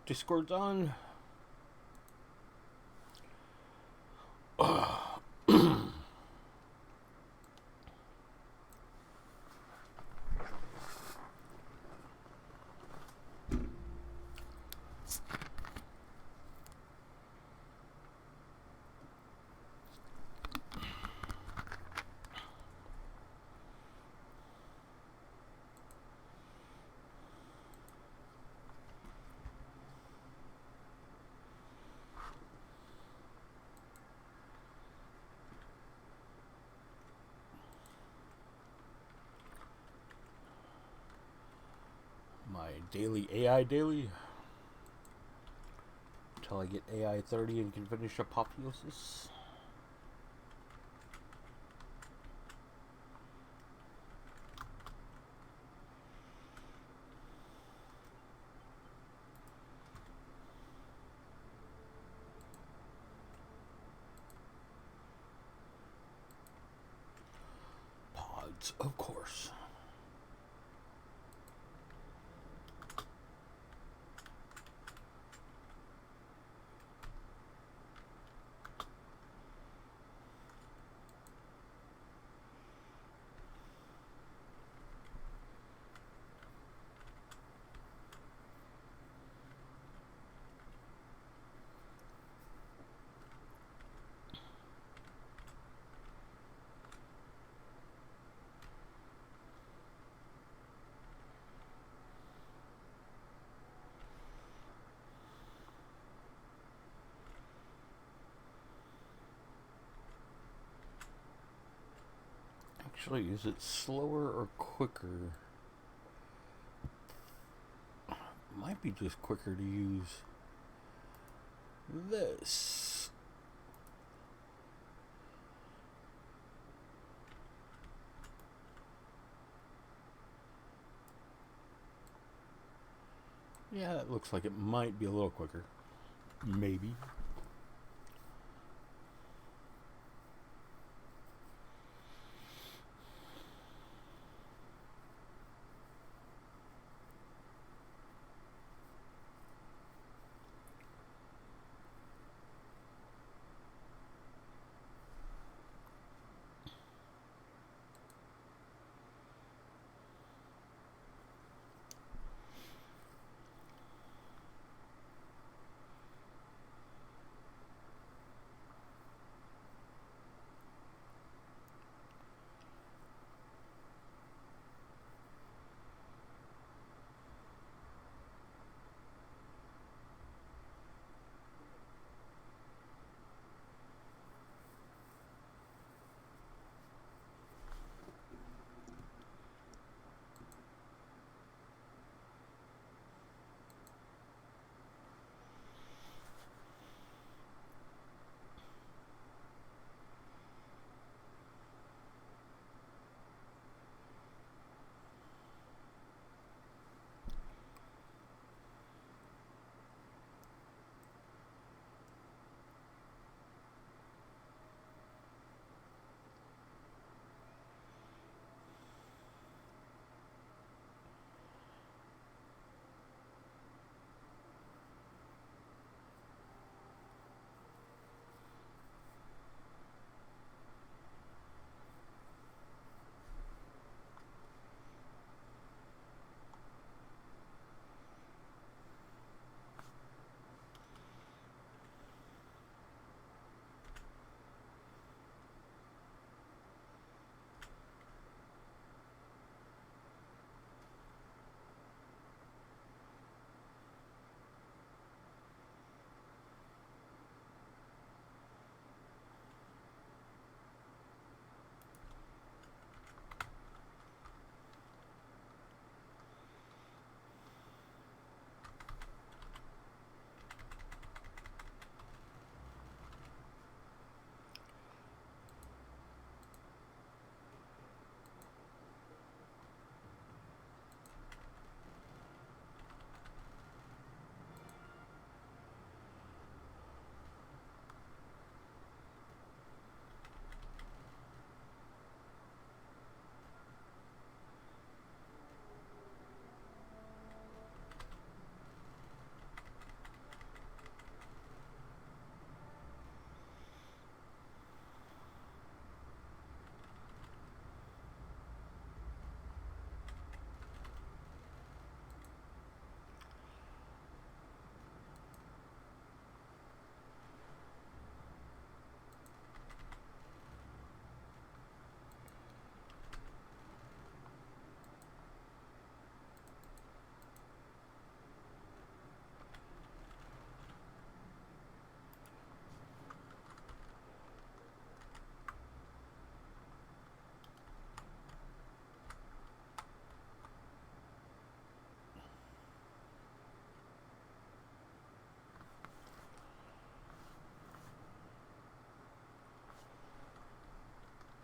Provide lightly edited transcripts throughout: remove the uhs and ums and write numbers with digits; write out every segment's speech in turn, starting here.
Discord's on. My daily AI daily. Until I get AI 30 and can finish Apotheosis. Pods, of course. Actually, is it slower or quicker? Might be just quicker to use this. Yeah, it looks like it might be a little quicker. Maybe.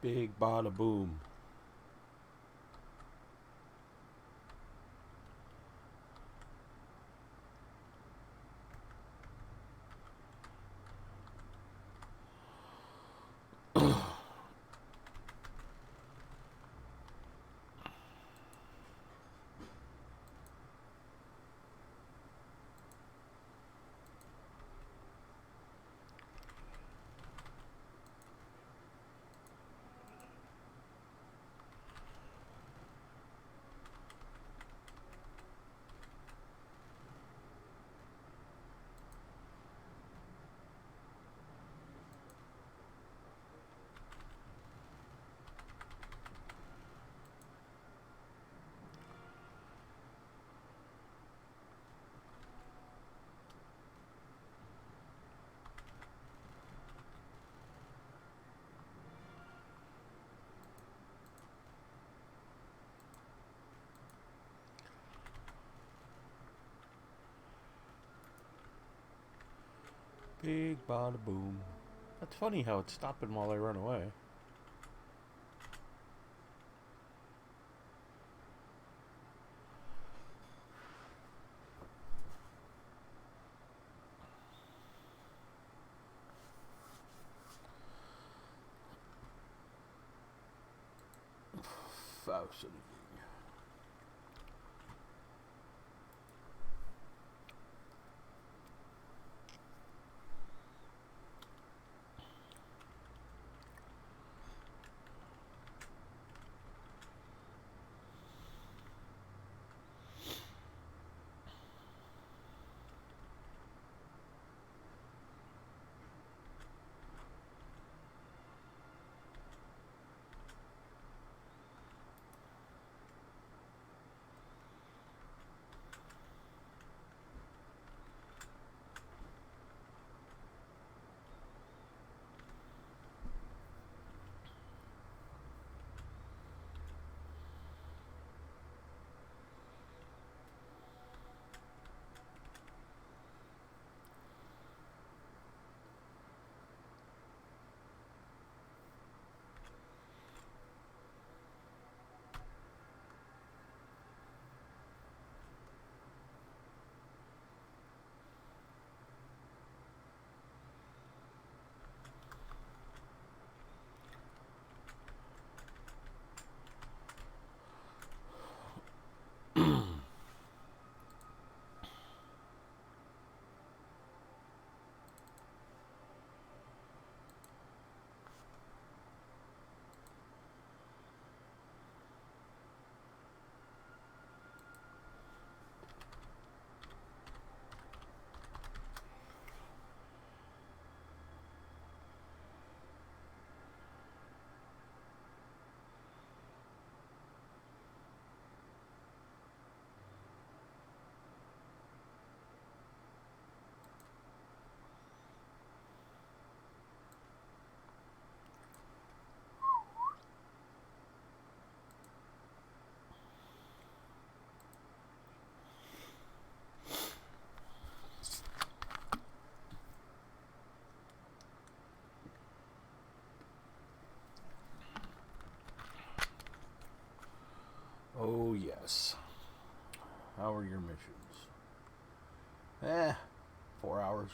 Big bada boom. Big bada boom. That's funny how it's stopping while I run away. Fascinating. Oh, yes. How are your missions? 4 hours.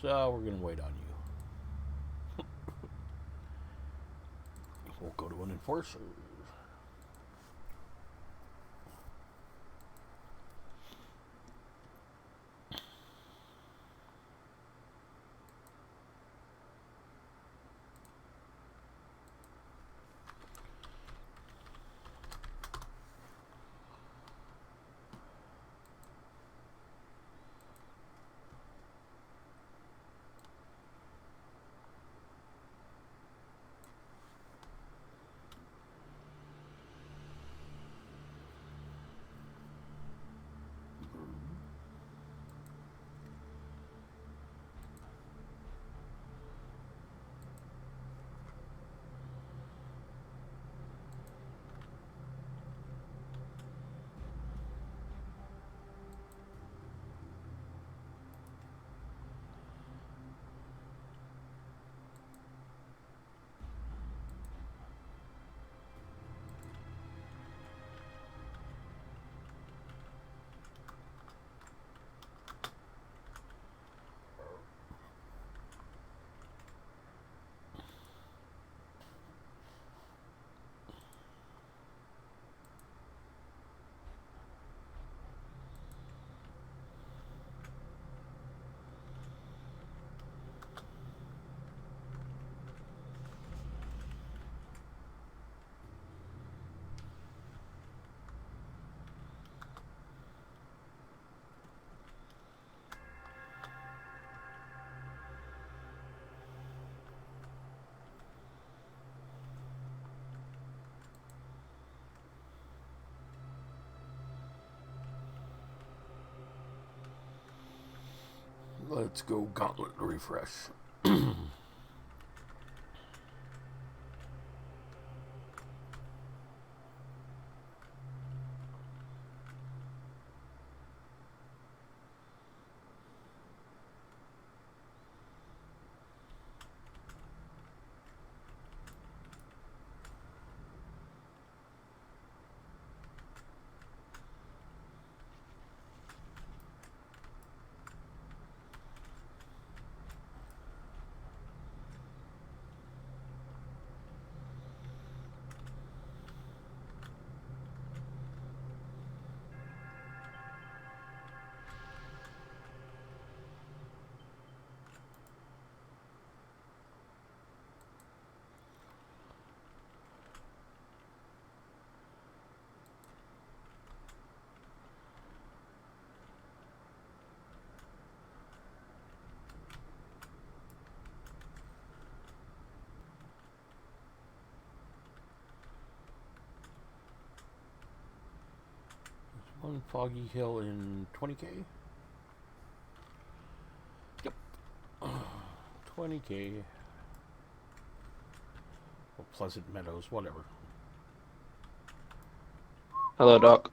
So we're going to wait on you. We'll go to an enforcer. Let's go gauntlet refresh. One foggy hill in 20k. Yep. 20k. Or Pleasant Meadows, whatever. Hello, Doc.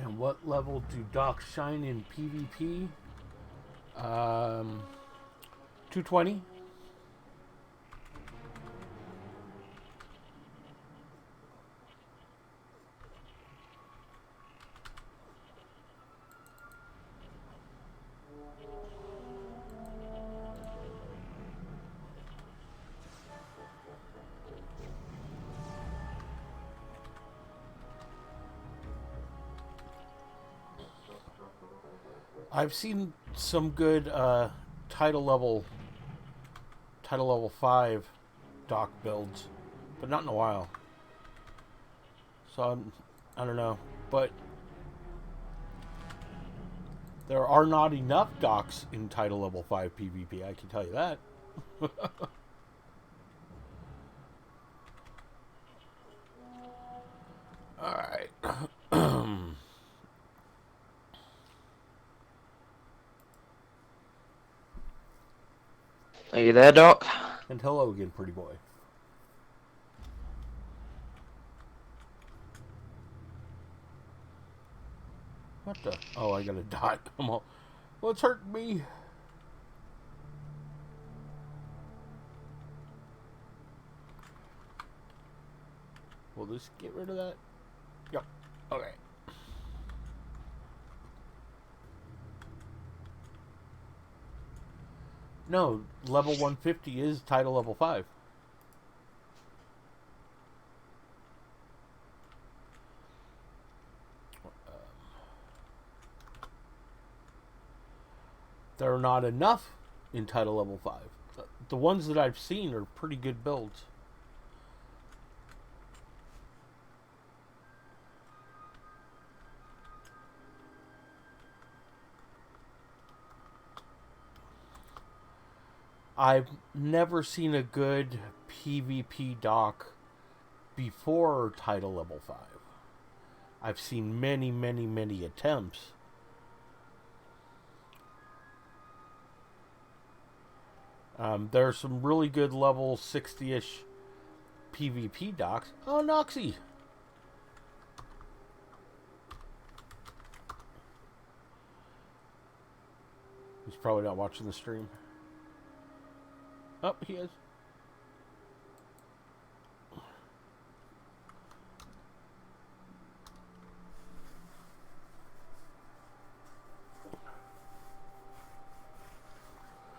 And what level do docs shine in PvP? 220. I've seen some good title level 5 dock builds, but not in a while. So I don't know, but there are not enough docks in title level 5 PvP. I can tell you that. All right. Are you there, Doc? And hello again, pretty boy. What the? Oh, I got a dot. Come on. What's hurting me? Will this get rid of that? Yep. Okay. No, level 150 is title level 5. There are not enough in title level 5. The ones that I've seen are pretty good builds. I've never seen a good PvP dock before title level 5. I've seen many, many, many attempts. There are some really good level 60-ish PvP docks. Oh, Noxie! He's probably not watching the stream. Oh, he is.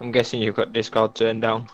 I'm guessing you've got Discord turned down.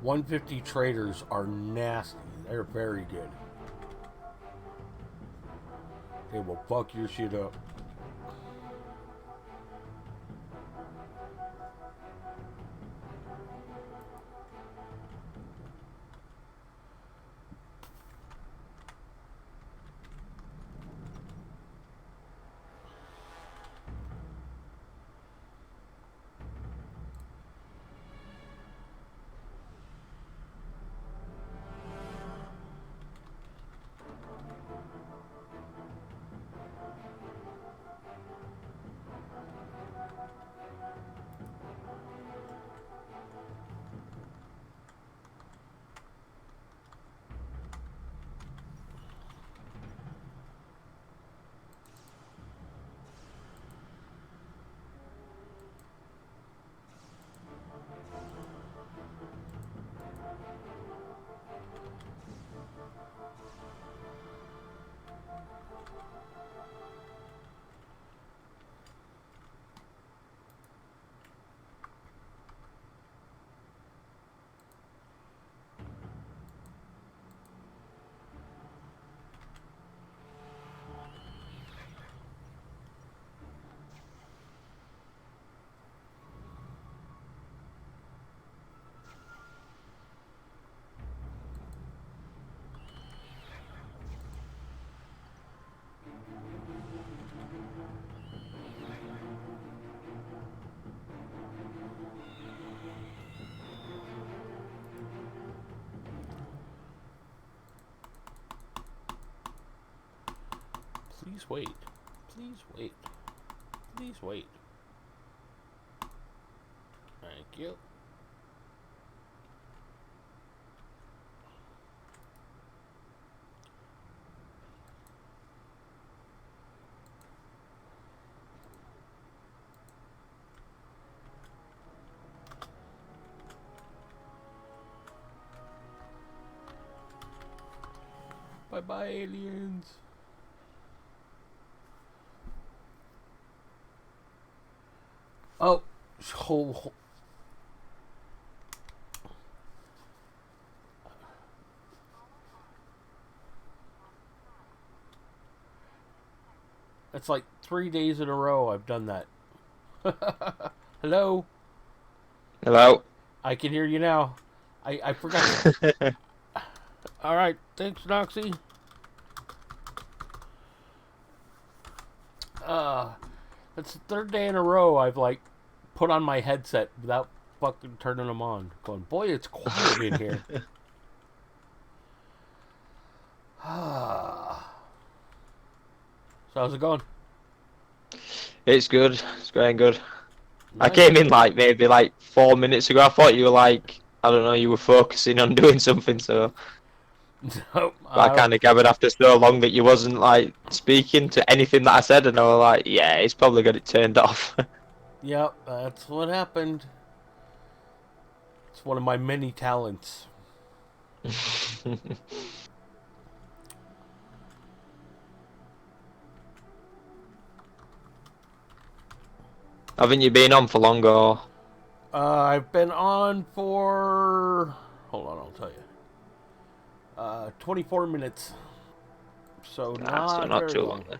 $150 traders are nasty. They're very good. They will fuck your shit up. Please wait. Please wait. Please wait. Thank you. Bye-bye, aliens. Oh, hold. It's like 3 days in a row I've done that. Hello? Hello. I can hear you now. I forgot. Alright, thanks, Noxie. It's the third day in a row I've, like, put on my headset without fucking turning them on. Going, boy, it's quiet in here. So how's it going? It's good. It's going good. I Nice. came in like maybe like 4 minutes ago. I thought you were like, I don't know, you were focusing on doing something. So Nope. I kind of gathered after so long that you wasn't like speaking to anything that I said, and I was like, yeah, he's probably got it turned off. Yep, that's what happened. It's one of my many talents. Haven't you been on for long or? I've been on for... Hold on, I'll tell you. 24 minutes. So So not not very too long. long then.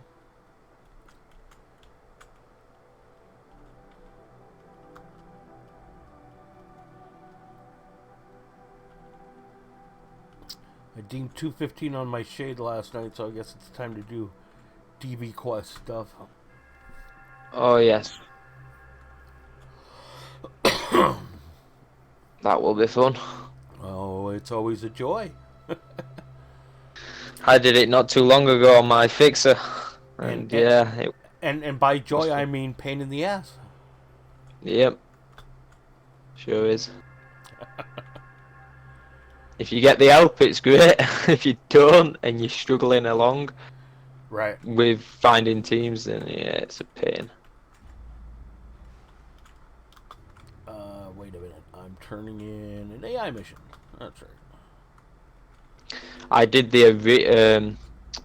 I deemed 215 on my shade last night, so I guess it's time to do DB Quest stuff. Oh yes. That will be fun. Oh, it's always a joy. I did it not too long ago on my fixer, And and yeah, and by was joy fun. I mean pain in the ass. Yep, sure is. If you get the help, it's great. If you don't, and you're struggling along Right. with finding teams, then yeah, it's a pain. Wait a minute. I'm turning in an AI mission. That's right. I did the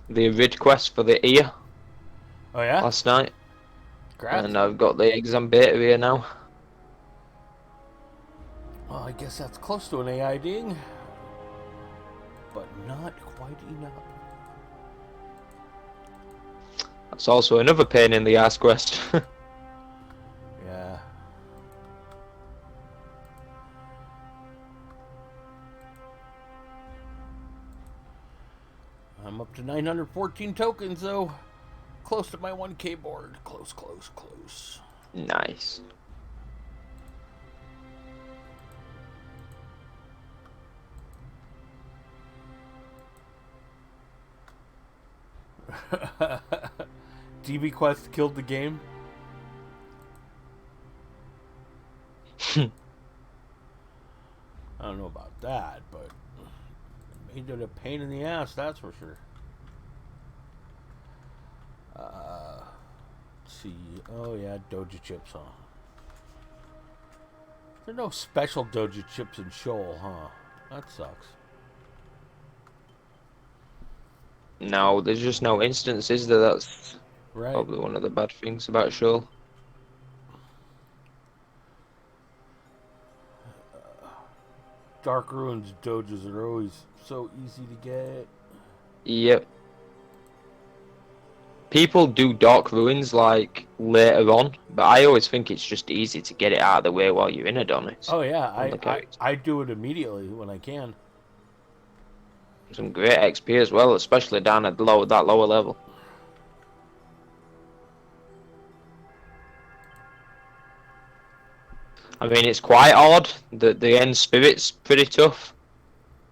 Arid quest for the ear Oh yeah? last night, Congrats. and I've got the exam beta here now. Well, I guess that's close to an AI ding, but not quite enough. That's also another pain in the ass quest. Yeah. I'm up to 914 tokens, though. Close to my 1K board. Close, close, close. Nice. DB Quest killed the game. I don't know about that, but it made it a pain in the ass, that's for sure. Let's see. Oh, yeah, Doja chips, huh? There are no special Doja chips in Shoal, huh? That sucks. No, there's just no instances that that's Right. probably one of the bad things about Shoal. Dark Ruins Dojas are always so easy to get. Yep. People do Dark Ruins like later on, but I always think it's just easy to get it out of the way while you're in Adonis. Oh, yeah, On the character. I do it immediately when I can. Some great XP as well, especially down at that lower level. I mean, it's quite odd. The end spirit's pretty tough,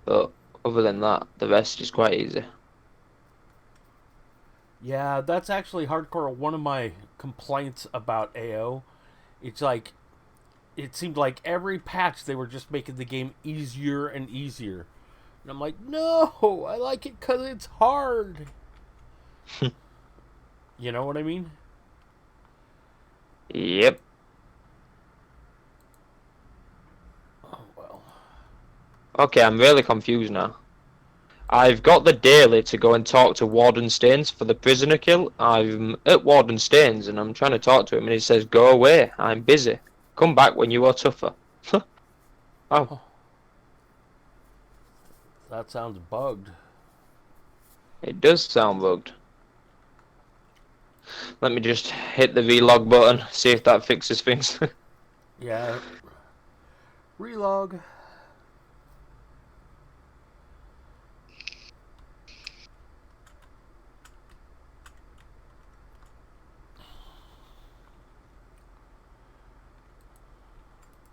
but other than that, the rest is quite easy. Yeah, that's actually hardcore. One of my complaints about AO. It's like, it seemed like every patch they were just making the game easier and easier. And I'm like, no, I like it because it's hard. You know what I mean? Yep. Oh, well. Okay, I'm really confused now. I've got the daily to go and talk to Warden Staines for the prisoner kill. I'm at Warden Staines and I'm trying to talk to him and he says, "Go away, I'm busy. Come back when you are tougher." Oh, That sounds bugged. it does sound bugged. Let me just hit the vlog button, see if that fixes things. Yeah. Relog.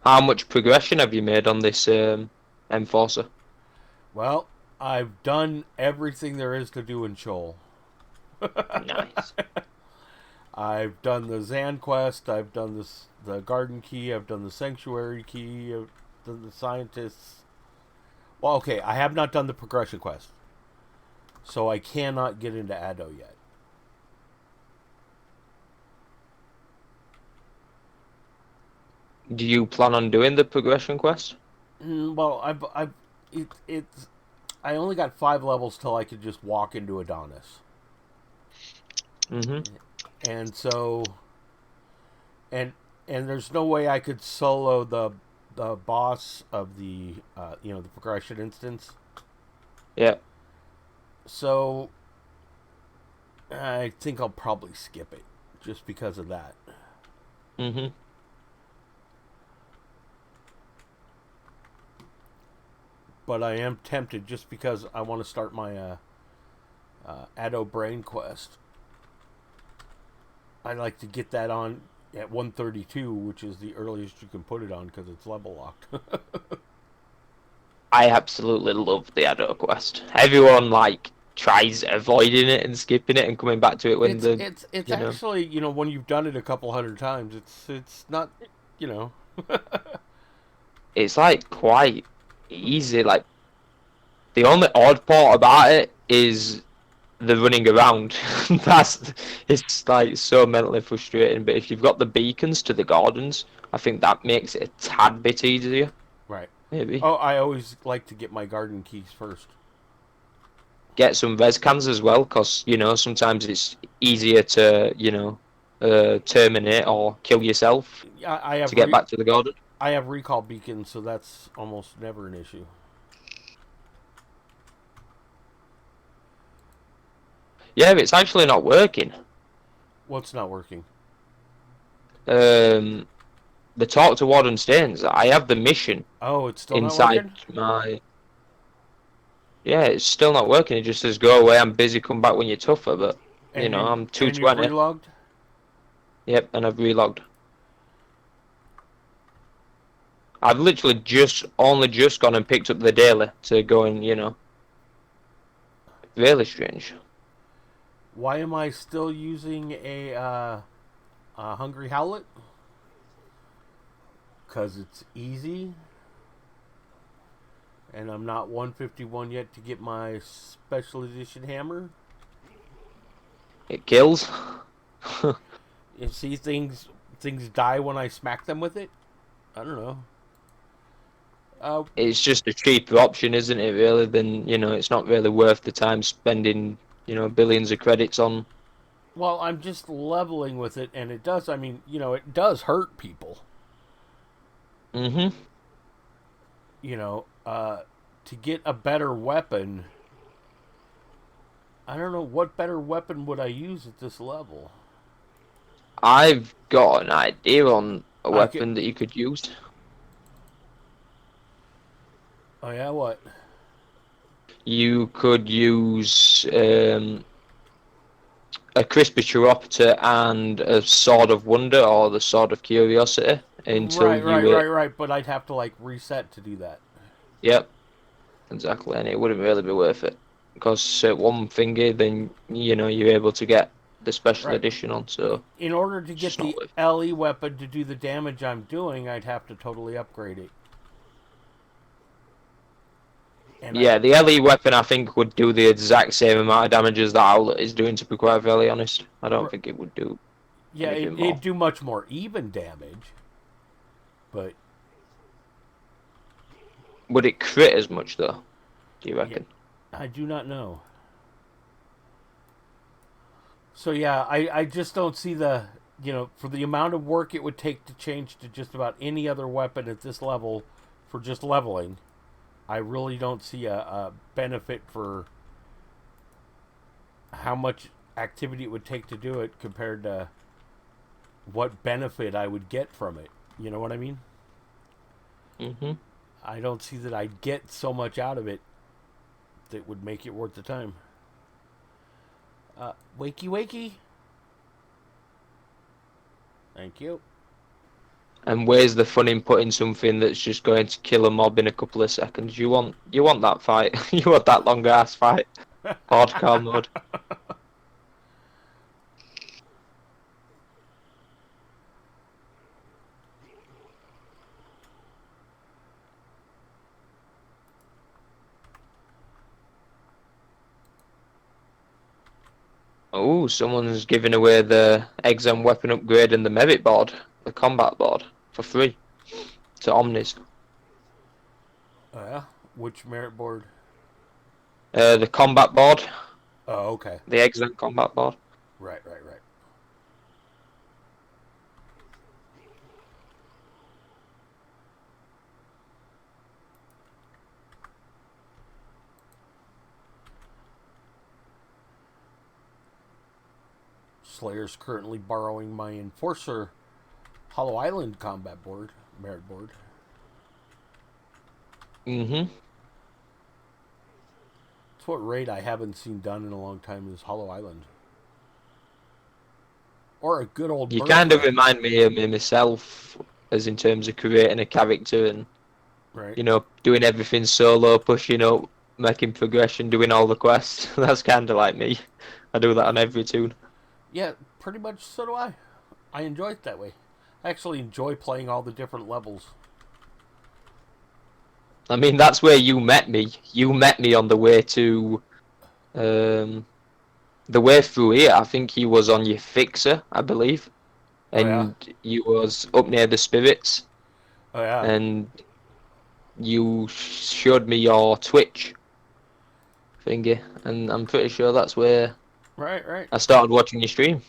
How much progression have you made on this Enforcer? Well, I've done everything there is to do in Shoal. Nice. I've done the Zan quest. I've done the Garden Key. I've done the Sanctuary Key. I've done the Scientists. Well, okay, I have not done the Progression quest, so I cannot get into Addo yet. Do you plan on doing the progression quest? Well, it's. I only got 5 levels till I could just walk into Adonis, Mm-hmm. and so, and there's no way I could solo the boss of the the progression instance. Yeah. So I think I'll probably skip it just because of that. Mm-hmm. But I am tempted just because I want to start my Addo Brain quest. I'd like to get that on at 132, which is the earliest you can put it on because it's level locked. I absolutely love the Addo quest. Everyone tries avoiding it and skipping it and coming back to it when it's you know actually when you've done it a couple hundred times, it's not you know it's quite easy. Like the only odd part about it is the running around. That's it's so mentally frustrating. But if you've got the beacons to the gardens, I think that makes it a tad bit easier. right. Maybe Oh, I always like to get my garden keys first. get some res cans as well, because sometimes it's easier to terminate or kill yourself I to have get back to the garden. I have recall beacons, so that's almost never an issue. Yeah, it's actually not working. What's not working? The talk to Warden Staines. I have the mission Oh, it's still not inside working? my. Yeah, it's still not working. It just says go away. I'm busy. Come back when you're tougher. But I'm And you've 220. relogged? Yep, and I've relogged. I've literally only just gone and picked up the daily to go and really strange. Why am I still using a Hungry Howlet? Because it's easy. And I'm not 151 yet to get my special edition hammer. It kills. You see things die when I smack them with it? I don't know. It's just a cheaper option, isn't it? Really, than it's not really worth the time spending billions of credits on. Well, I'm just leveling with it, and it does. I mean, it does hurt people. Mm-hmm. To get a better weapon. I don't know what better weapon would I use at this level. I've got an idea on a weapon that you could use. Oh yeah, what? You could use a crispy chiropter and a sword of wonder or the sword of curiosity until Right. But I'd have to reset to do that. Yep, exactly, and it wouldn't really be worth it because one finger, then you're able to get the special edition on. So in order to get the LE weapon to do the damage I'm doing, I'd have to totally upgrade it. And yeah, the LE weapon I think would do the exact same amount of damage as the Owlet is doing, to be quite very honest. I don't think it would do anything more. It'd do much more even damage, but... Would it crit as much, though, do you reckon? I do not know. So yeah, I just don't see the, for the amount of work it would take to change to just about any other weapon at this level for just leveling. I really don't see a benefit for how much activity it would take to do it compared to what benefit I would get from it. You know what I mean? Mhm. I don't see that I'd get so much out of it that would make it worth the time. Wakey wakey. Thank you. And where's the fun in putting something that's just going to kill a mob in a couple of seconds? You want that fight. You want that long ass fight. Hardcore mode. Oh, someone's giving away the exam weapon upgrade and the merit board, the combat board, for free to Omnis. Oh yeah. Which merit board? The combat board, Oh, okay. the exam combat board. Right, right, right. Slayer's currently borrowing my Enforcer Hollow Island combat board, merit board. Mhm. It's what raid I haven't seen done in a long time is Hollow Island. Or a good old You kind of Bertha. remind me of me myself, as in terms of creating a character and Right. doing everything solo, pushing up, making progression, doing all the quests. That's kind of like me. I do that on every tune. Yeah, pretty much so do I. I enjoy it that way. I actually enjoy playing all the different levels. I mean, that's where you met me. You met me on the way to, um, the way through here. I think he was on your fixer, I believe, Oh yeah? and you was up near the spirits, Oh yeah. and you showed me your Twitch thingy, and I'm pretty sure that's where Right, right. I started watching your stream.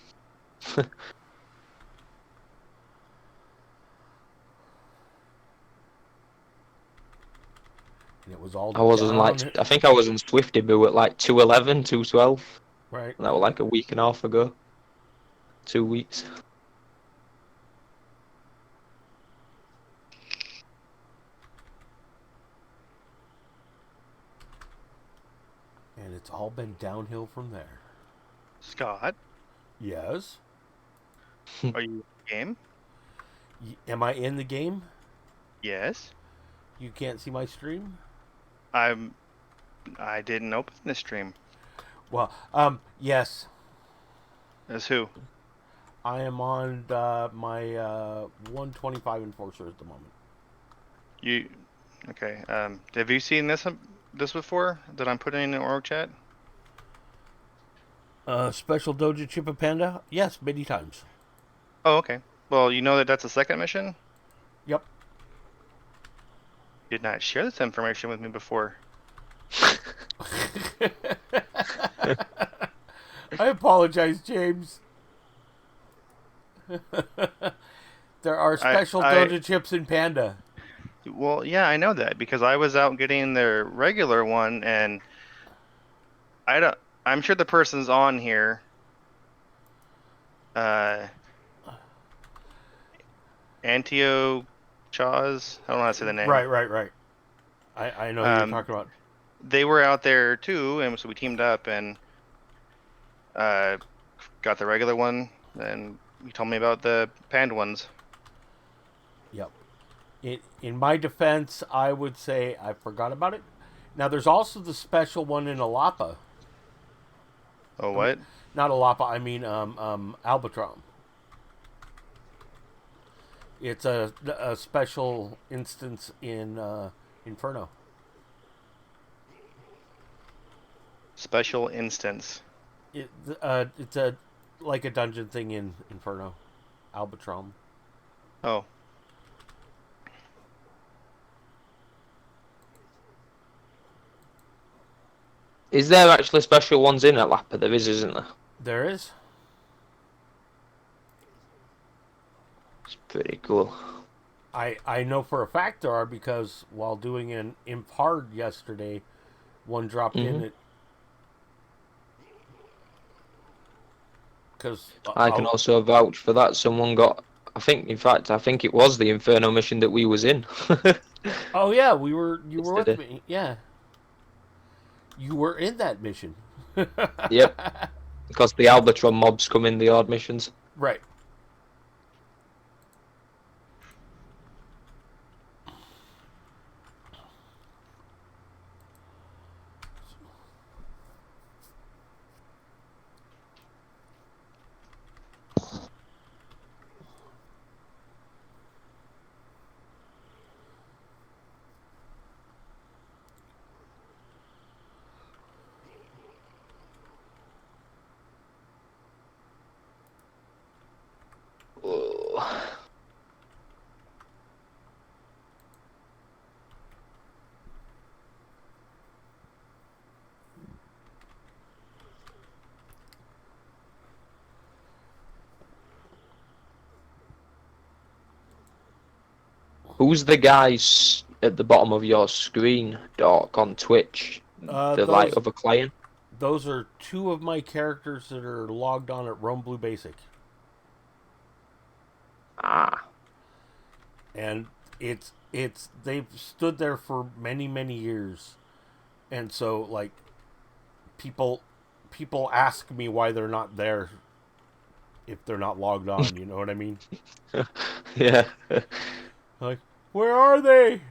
And it was all I was on like, down. I think I was on Swifty Boo at like 211, 212. Right. And that was like a week and a half ago. 2 weeks. And it's all been downhill from there. Scott, Yes. are you in the game? Am I in the game? Yes. You can't see my stream? I'm. I didn't open the stream. Well, yes. As who? I am on my 125 Enforcer at the moment. You. Okay. Have you seen this before that I'm putting in the org chat? Special Doja Chippa Panda? Yes, many times. Oh, okay. Well, you know that that's a second mission. Yep. You did not share this information with me before. I apologize, James. There are special I Doja Chips in Panda. well, yeah, I know that because I was out getting their regular one, and I don't. I'm sure the person's on here. Uh, Antio Chaz. I don't know how to say the name. Right, right, right. I know who you're Um, talking about. they were out there too, and so we teamed up and uh, got the regular one. And he told me about the panda ones. Yep. In my defense, I would say I forgot about it. Now, there's also the special one in Alapa. Oh, I mean, what? not Alapa. I mean, Albatron. It's a special instance in Inferno. Special instance. It's a like a dungeon thing in Inferno, Albatron. Oh, Is there actually special ones in Alapa? There is, isn't there? There is. It's pretty cool. I know for a fact there are because while doing an imp hard yesterday, one dropped in Mhm. it because I can also vouch for that. Someone got. I think, in fact, I think it was the Inferno mission that we was in. oh yeah, you were with Yesterday. me. Yeah, you were in that mission. Yep. Because the Albatron mobs come in the odd missions. Right. Oh. Who's the guys at the bottom of your screen, Doc, on Twitch? The like Those other client? those are two of my characters that are logged on at Rome Blue Basic, Ah. and it's they've stood there for many years, and so like people people ask me why they're not there if they're not logged on. You know what I mean? Yeah. Like, where are they?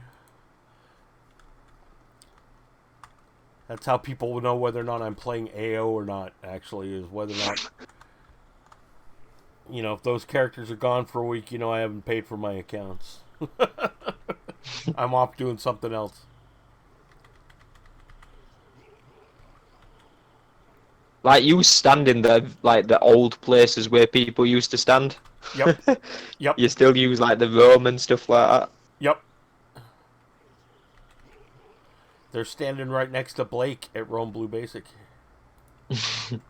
That's how people will know whether or not I'm playing AO or not. Actually, is whether or not if those characters are gone for a week, I haven't paid for my accounts. I'm off doing something else. Like you stand in the old places where people used to stand. Yep, yep, You still use like the Roman stuff like yep. They're standing right next to Blake at Rome Blue Basic. that.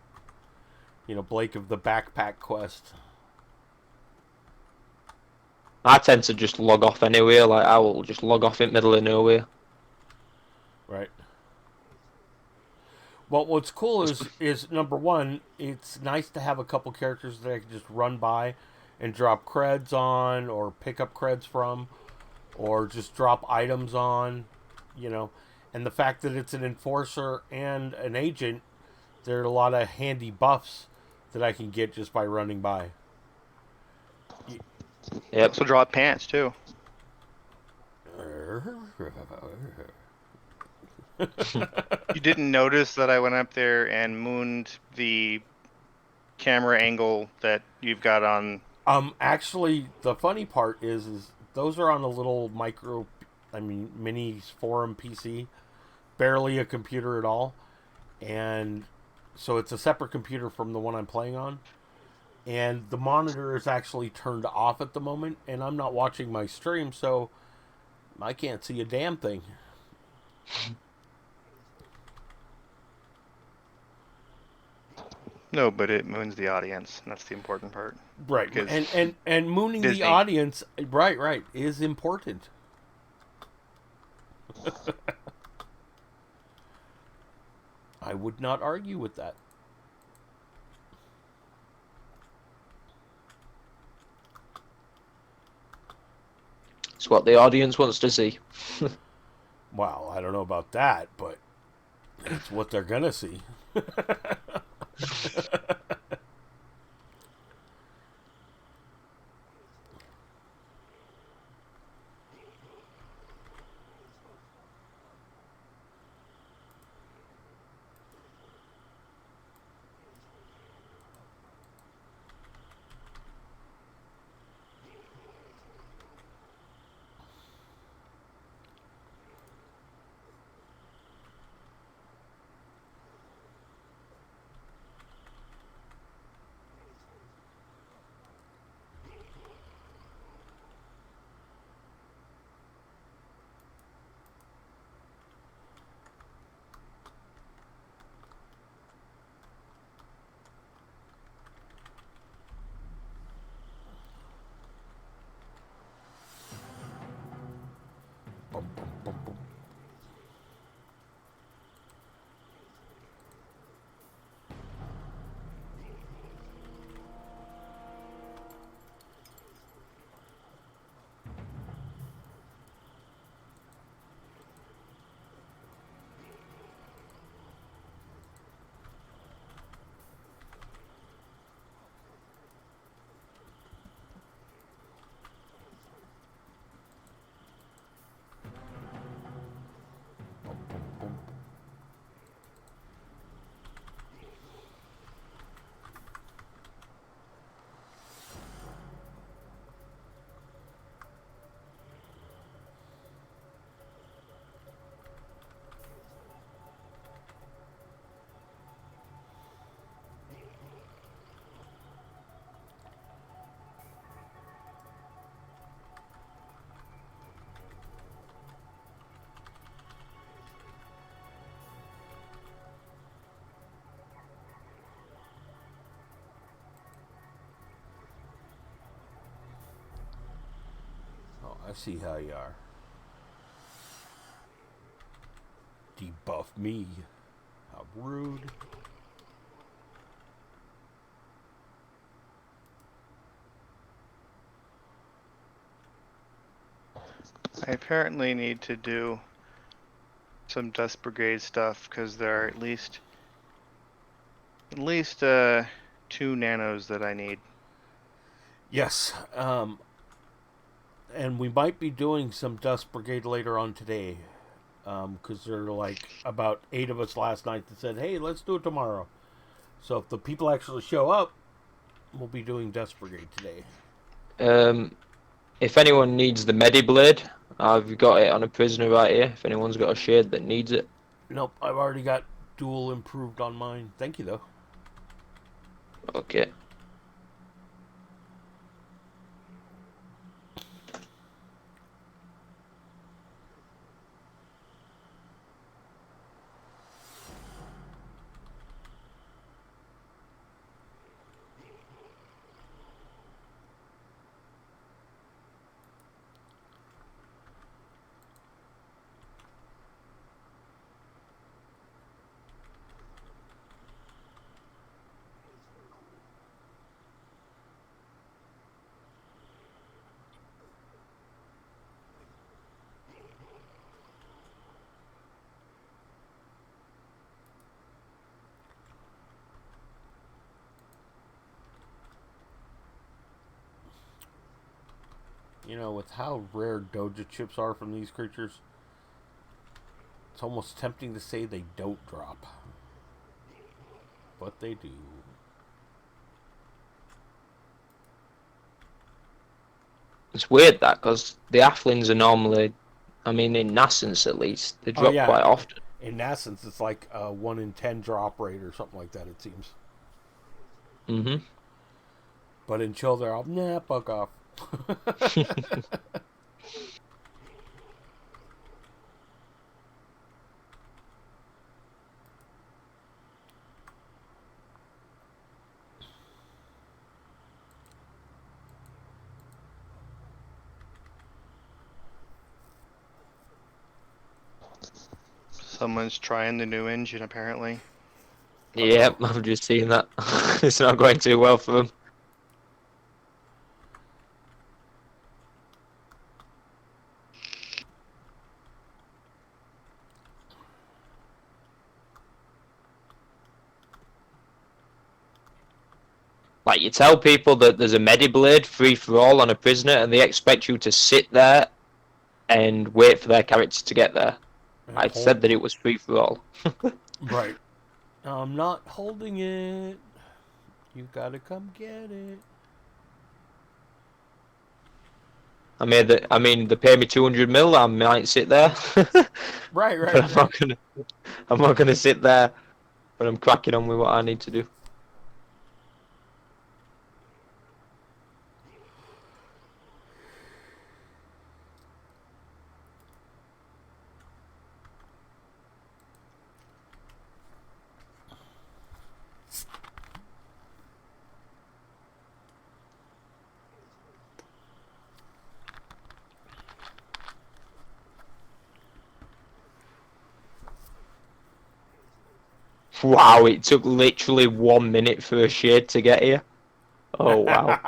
Blake of the Backpack Quest. I tend to just log off anywhere. Like I will just log off in the middle of nowhere. Right. Well, what's cool is number one, it's nice to have a couple characters that I can just run by and drop creds on, or pick up creds from, or just drop items on, you know. And the fact that it's an enforcer and an agent, there are a lot of handy buffs that I can get just by running by. Yep. Also drop pants too. You didn't notice that I went up there and mooned the camera angle that you've got on. Actually, the funny part is those are on a little mini forum PC, barely a computer at all, and so it's a separate computer from the one I'm playing on, and the monitor is actually turned off at the moment, and I'm not watching my stream, so I can't see a damn thing. No, but it moons the audience, and that's the important part. Right, Because and mooning the Disney. audience, right, is important. I would not argue with that. It's what the audience wants to see. Well, I don't know about that, but it's what they're gonna see. Bum, bum, bum, bum. Bum, bum, bum. Oh, I see how you are. Debuff me. How rude. I apparently need to do some Dust Brigade stuff because there are at least 2 nanos that I need. Yes, and we might be doing some Dust Brigade later on today. Because there are like about 8 of us last night that said, hey, let's do it tomorrow. So if the people actually show up, we'll be doing Dust Brigade today. If anyone needs the Mediblade, I've got it on a prisoner right here. If anyone's got a shade that needs it. Nope, I've already got dual improved on mine. Thank you, though. Okay. You know, with how rare Doja chips are from these creatures, it's almost tempting to say they don't drop. But they do. It's weird that because the Athlings are normally, I mean, in Nascence at least, they Oh, drop yeah. quite often. In essence, it's like a 1 in 10 drop rate or something like that, it seems. Mm-hmm. But in chill, they're all, nah, fuck off. Someone's trying the new engine apparently. Yep, I've just seen that. It's not going too well for them. Like, you tell people that there's a Mediblade free for all on a prisoner, and they expect you to sit there and wait for their character to get there. And I hold. said that it was free for all. Right. I'm not holding it. You gotta come get it. I mean, they pay me 200 mil. I might sit there, Right, but right, right. I'm not gonna sit there. But I'm cracking on with what I need to do. Wow, it took literally 1 minute for a shade to get here. Oh wow.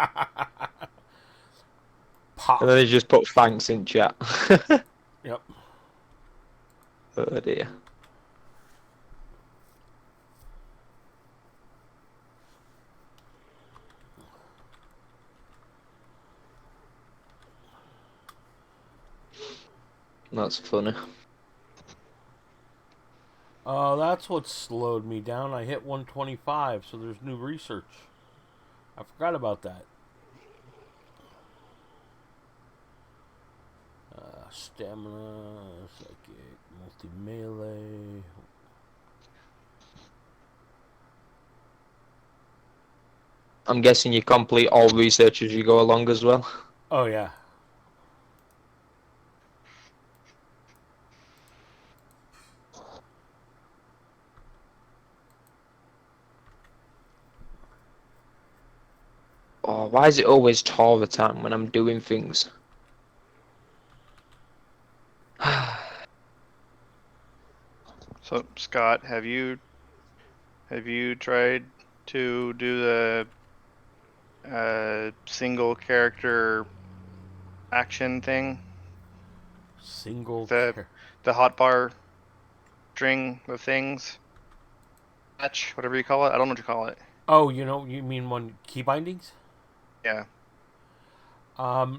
And Pop. then they just put thanks in chat. Yep. Oh dear. That's funny. Oh, that's what slowed me down. I hit 125, so there's new research. I forgot about that. Stamina, psychic, multi-melee. I'm guessing you complete all research as you go along as well. Oh, yeah. Oh, why is it always Torah time when I'm doing things? So Scott, have you tried to do the single character action thing? Single The care. the hotbar string of things? Match, whatever you call it. I don't know what you call it. Oh, you mean one key bindings? Yeah.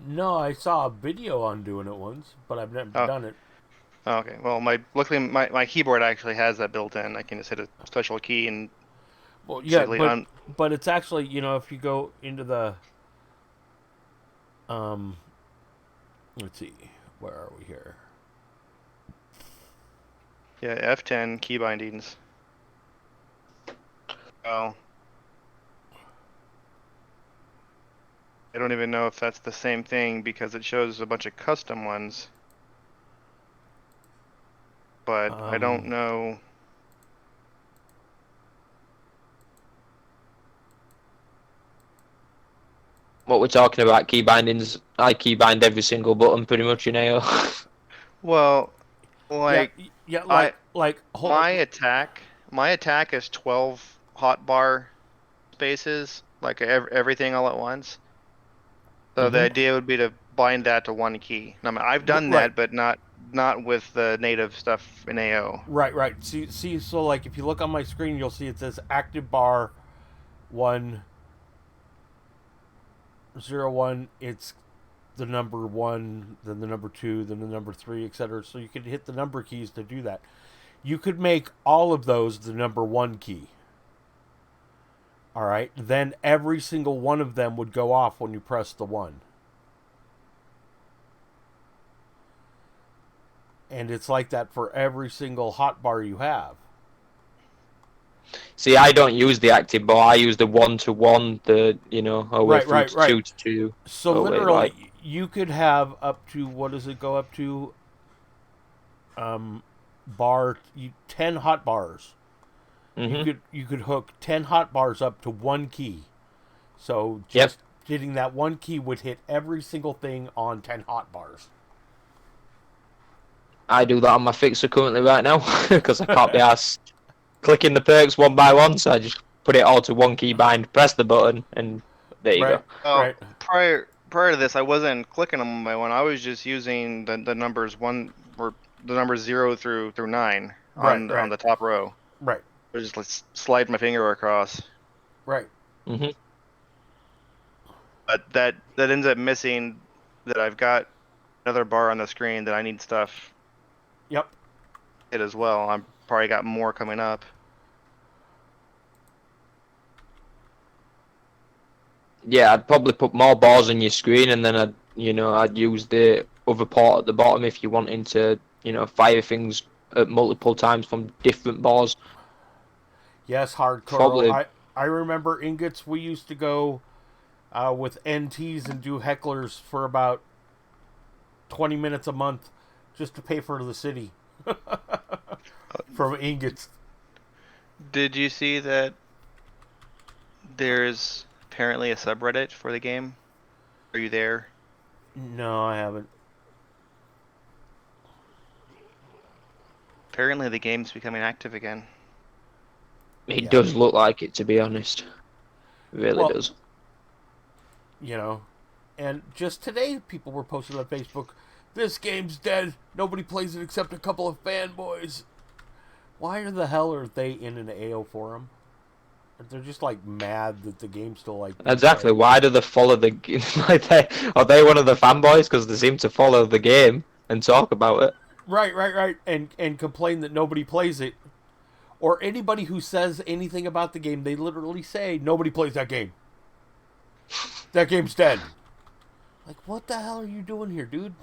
No, I saw a video on doing it once, but I've never Oh, done it. okay. Well, luckily my keyboard actually has that built in. I can just hit a special key and Well, yeah, basically but on. but it's actually, if you go into the um let's see, where are we here? Yeah, F10 key bindings. Oh, I don't even know if that's the same thing because it shows a bunch of custom ones, but I don't Um know. What we're talking about, key bindings, I key bind every single button pretty much in AO. Well, yeah, like yeah, I like my hold attack my attack is 12 hotbar spaces, like everything all at once. So the mhm. idea would be to bind that to one key. I mean, I've done Right. that, but not with the native stuff in AO. Right. See, so like if you look on my screen, you'll see it says active bar 101. It's the number one, then the number two, then the number three, etc. So you could hit the number keys to do that. You could make all of those the number one key. All right. Then every single one of them would go off when you press the one. And it's like that for every single hotbar you have. See, I don't use the active bar. I use the 1-to-1, the all the way Right, through right, to right. 2-to-2. So Oh wait, like literally, you could have up to, what does it go up to? Um, 10 hot bars. mhm. You could hook 10 hot bars up to one key. So Yep. just hitting that one key would hit every single thing on 10 hot bars. I do that on my fixer currently right now because I can't be asked clicking the perks one by one, so I just put it all to one key bind, press the button, and there you Right, go. Well, right, prior to this, I wasn't clicking them one by one. I was just using the numbers one or the numbers 0 through 9 right, on right, the top row. right, I just like slide my finger across. right. Mhm. But that ends up missing that I've got another bar on the screen that I need stuff Yep. hit as well. I'm probably got more coming up. Yeah, I'd probably put more bars on your screen, and then I'd use the other port at the bottom if you're wanting to, fire things at multiple times from different bars. Yes, hardcore. Probably, I remember ingots. We used to go with NTs and do hecklers for about 20 minutes a month just to pay for the city from ingots. Did you see that there's apparently a subreddit for the game? Are you there? No, I haven't. Apparently the game's becoming active again. It Yeah. does look like it, to be honest. It really Well, does. you know, and just today, people were posting on Facebook, "This game's dead. Nobody plays it except a couple of fanboys." Why the hell are they in an AO forum? They're just like mad that the game's still like being Exactly. played. Why do they follow the like are they one of the fanboys because they seem to follow the game and talk about it? Right, and complain that nobody plays it, or anybody who says anything about the game, they literally say nobody plays that game. That game's dead. Like, what the hell are you doing here, dude?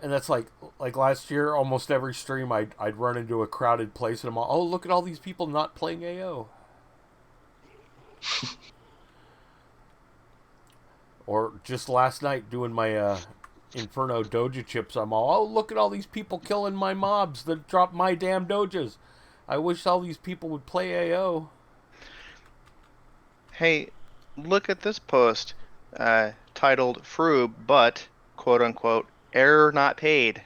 And that's like last year, almost every stream I'd run into a crowded place and I'm all, oh, look at all these people not playing AO. Or just last night doing my Inferno Doja chips, I'm all, oh, look at all these people killing my mobs that drop my damn Dojas. I wish all these people would play AO. Hey, look at this post titled "Froob," but quote unquote error not paid.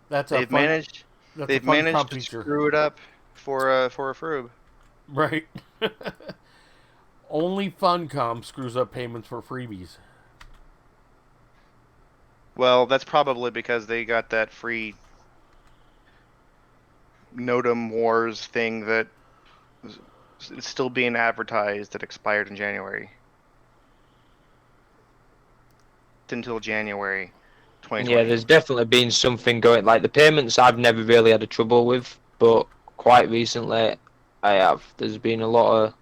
That's a They've fun. managed That's a they've fun managed comp to feature, screw it up for a Froob. right? Only Funcom screws up payments for freebies. Well, that's probably because they got that free Notum Wars thing that is still being advertised that expired in January. Until January Yeah, 2020. there's definitely been something going. Like the payments, I've never really had a trouble with, but quite recently, I have. There's been a lot of.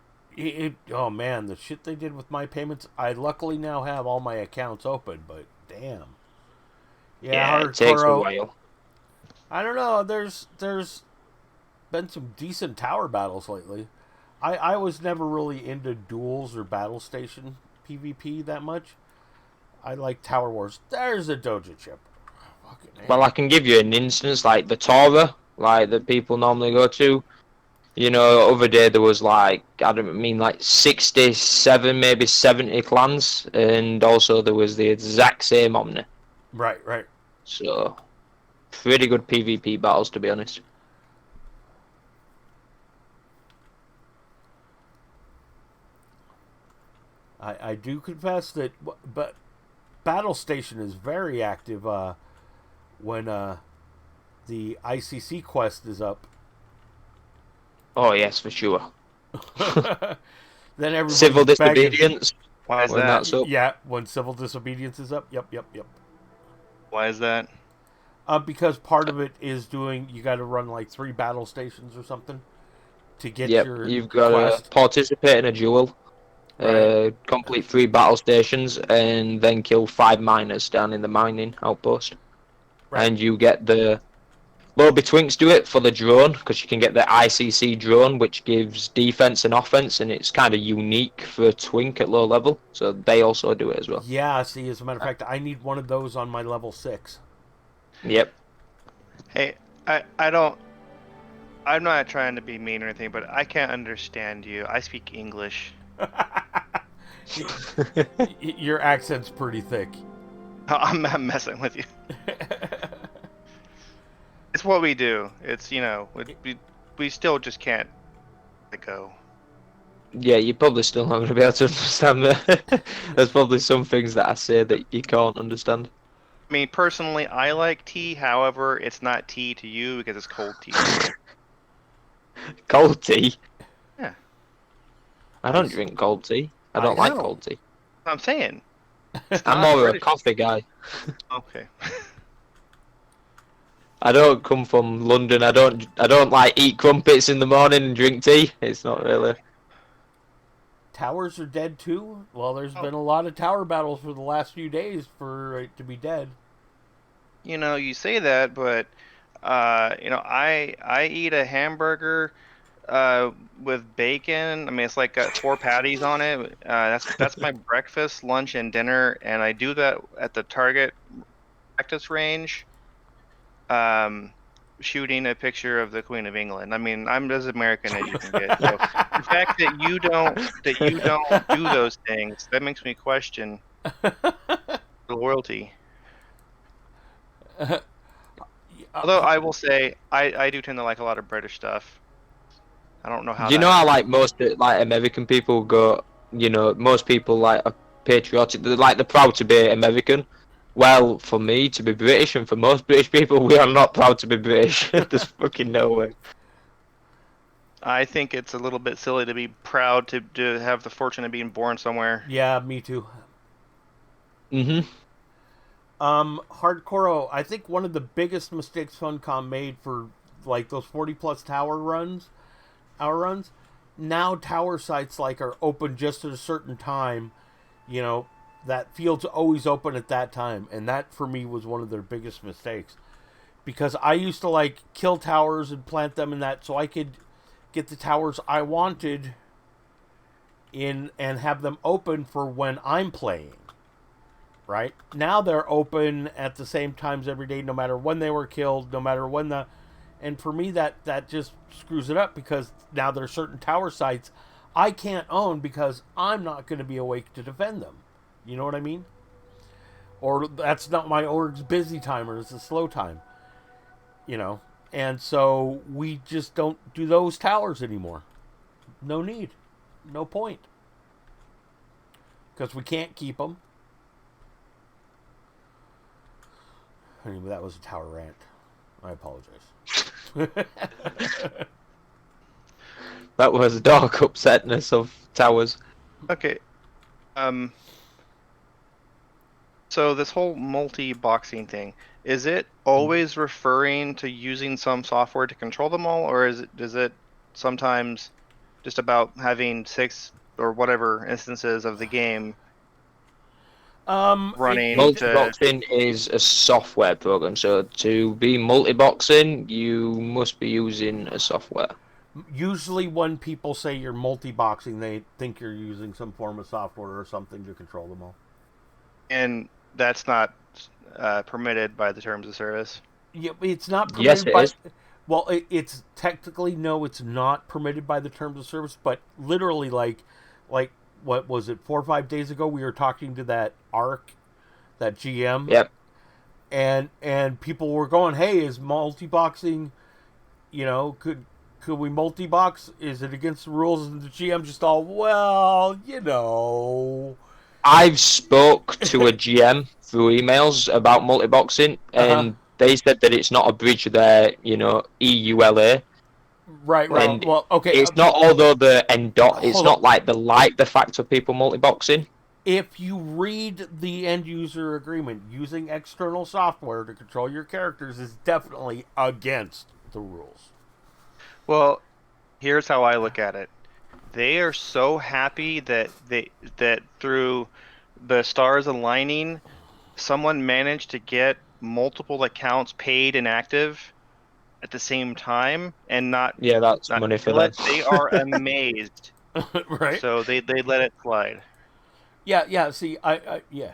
Oh man, the shit they did with my payments. I luckily now have all my accounts open, but damn. Yeah, Yeah, it takes a hardcore. while. I don't know. There's been some decent tower battles lately. I was never really into duels or battle station PvP that much. I like Tower Wars. There's a Doja chip. Fucking Well, I can give you an instance, like the Torah, like that people normally go to. You know, other day there was like, I don't mean like 67, maybe 70 clans, and also there was the exact same Omni. right. So, pretty good PvP battles, to be honest. I do confess that, but Battle Station is very active when the ICC quest is up. Oh, yes, for sure. Then everybody's Civil begging. disobedience, Why is when that? that's up. Yeah, when civil disobedience is up. Yep. Why is that? Because part of it is doing, you got to run like 3 battle stations or something to get Yep, your you've got to quest. participate in a duel, Right. complete 3 battle stations, and then kill 5 miners down in the mining outpost. Right. And you get the Lobby Twinks do it for the drone, because you can get the ICC drone, which gives defense and offense, and it's kind of unique for a Twink at low level, so they also do it as well. Yeah, see, as a matter of fact, I need one of those on my level 6. Yep. Hey, I don't. I'm not trying to be mean or anything, but I can't understand you. I speak English. Your accent's pretty thick. I'm messing with you. It's what we do. It's we still just can't let go. Yeah, you're probably still not going to be able to understand me. There's probably some things that I say that you can't understand. I mean, personally, I like tea. However, it's not tea to you because it's cold tea. Cold tea? Yeah, I don't drink cold tea. I I don't like know. cold tea. I'm saying. It's I'm not more of a British. coffee guy. Okay. I don't come from London. I don't like eat crumpets in the morning and drink tea. It's not really. Towers are dead too? Well, there's Oh, been a lot of tower battles for the last few days for it to be dead. you say that, but I eat a hamburger with bacon. I mean, it's like got 4 patties on it. That's my breakfast, lunch, and dinner, and I do that at the target practice range. Shooting a picture of the Queen of England. I mean, I'm as American as you can get. So the fact that you don't do those things, that makes me question the loyalty. Although I will say, I do tend to like a lot of British stuff. I don't know how You that know how happens. like most like American people go, you know, most people like are patriotic. They're proud to be American. Well, for me to be British, and for most British people, we are not proud to be British. There's fucking no way. I think it's a little bit silly to be proud to have the fortune of being born somewhere. Yeah, me too. Mhm. Hardcore. I think one of the biggest mistakes Funcom made for like those 40+ hour runs. Now tower sites like are open just at a certain time. You know, that field's always open at that time, and that for me was one of their biggest mistakes. Because I used to like kill towers and plant them in that so I could get the towers I wanted in and have them open for when I'm playing. Right? Now they're open at the same times every day, no matter when they were killed, no matter when the. And for me, that just screws it up because now there are certain tower sites I can't own because I'm not going to be awake to defend them. You know what I mean? Or that's not my org's busy time, or it's a slow time. You know? And so we just don't do those towers anymore. No need. No point. Because we can't keep them. Anyway, that was a tower rant. I apologize. That was dark upsetness of towers. Okay. So this whole multi-boxing thing, is it always referring to using some software to control them all, or is it sometimes just about having 6 or whatever instances of the game running Multi-boxing is a software program, so to be multi-boxing, you must be using a software. Usually when people say you're multi-boxing, they think you're using some form of software or something to control them all. and that's not permitted by the terms of service. Yeah, it's not permitted Yes, it by. is. Well, it's technically no, it's not permitted by the terms of service. But literally, like what was it? 4 or 5 days ago, we were talking to that that GM, Yep. and people were going, "Hey, is multi-boxing? You know, could we multi-box? Is it against the rules?" And the GM just all, well, you know. I've spoke to a GM through emails about multi-boxing, Uh-huh. and they said that it's not a breach of their, EULA, Right. Well, Well, okay. it's not. Although it's Hold on. not like the fact of people multi-boxing. If you read the end user agreement, using external software to control your characters is definitely against the rules. well, here's how I look at it. They are so happy that through the stars aligning, someone managed to get multiple accounts paid and active at the same time and Yeah, that's not money for kill them. it. They are amazed. Right? So they let it slide. Yeah. See, yeah.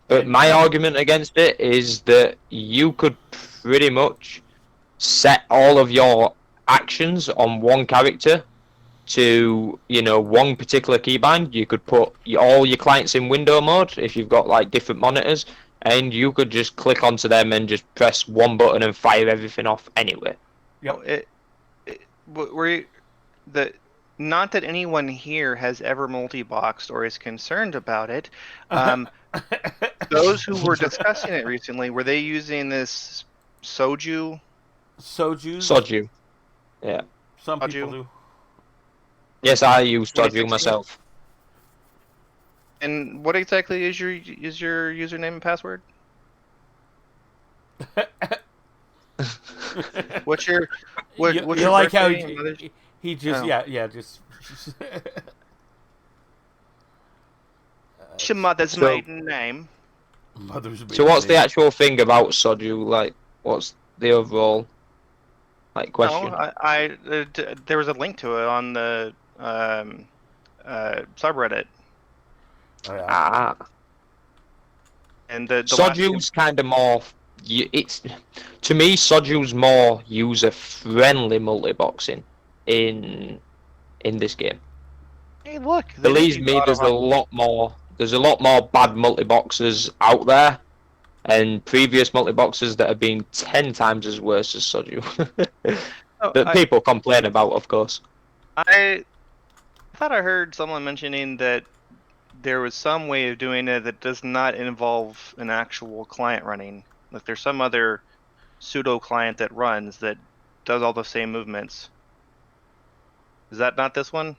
But And my argument against it is that you could pretty much set all of your actions on one character to, one particular keybind. You could put all your clients in window mode if you've got like different monitors, and you could just click onto them and just press one button and fire everything off anyway. Yep. The not that anyone here has ever multi-boxed or is concerned about it. Those who were discussing it recently, were they using this soju? Soju. Yeah. Some people Soju? do. Yes, I use Soju 2016? myself. And what exactly is your username and password? What's your what's you your like how birthday and mother's? he just Oh. just What's your mother's So- maiden name? mother's So what's the name. actual thing about Soju? Like, what's the overall question? No, there was a link to it on the subreddit, Oh, yeah. Ah, and the last Soju's kind of more. It's to me, Soju's more user-friendly multi-boxing in this game. Hey, look! Believe me, there's a lot more. There's a lot more bad multi-boxers out there, and previous multi-boxes that have been 10 times as worse as Soju. Oh, That people complain about, of course. I thought I heard someone mentioning that there was some way of doing it that does not involve an actual client running. Like there's some other pseudo client that runs that does all the same movements. Is that not this one?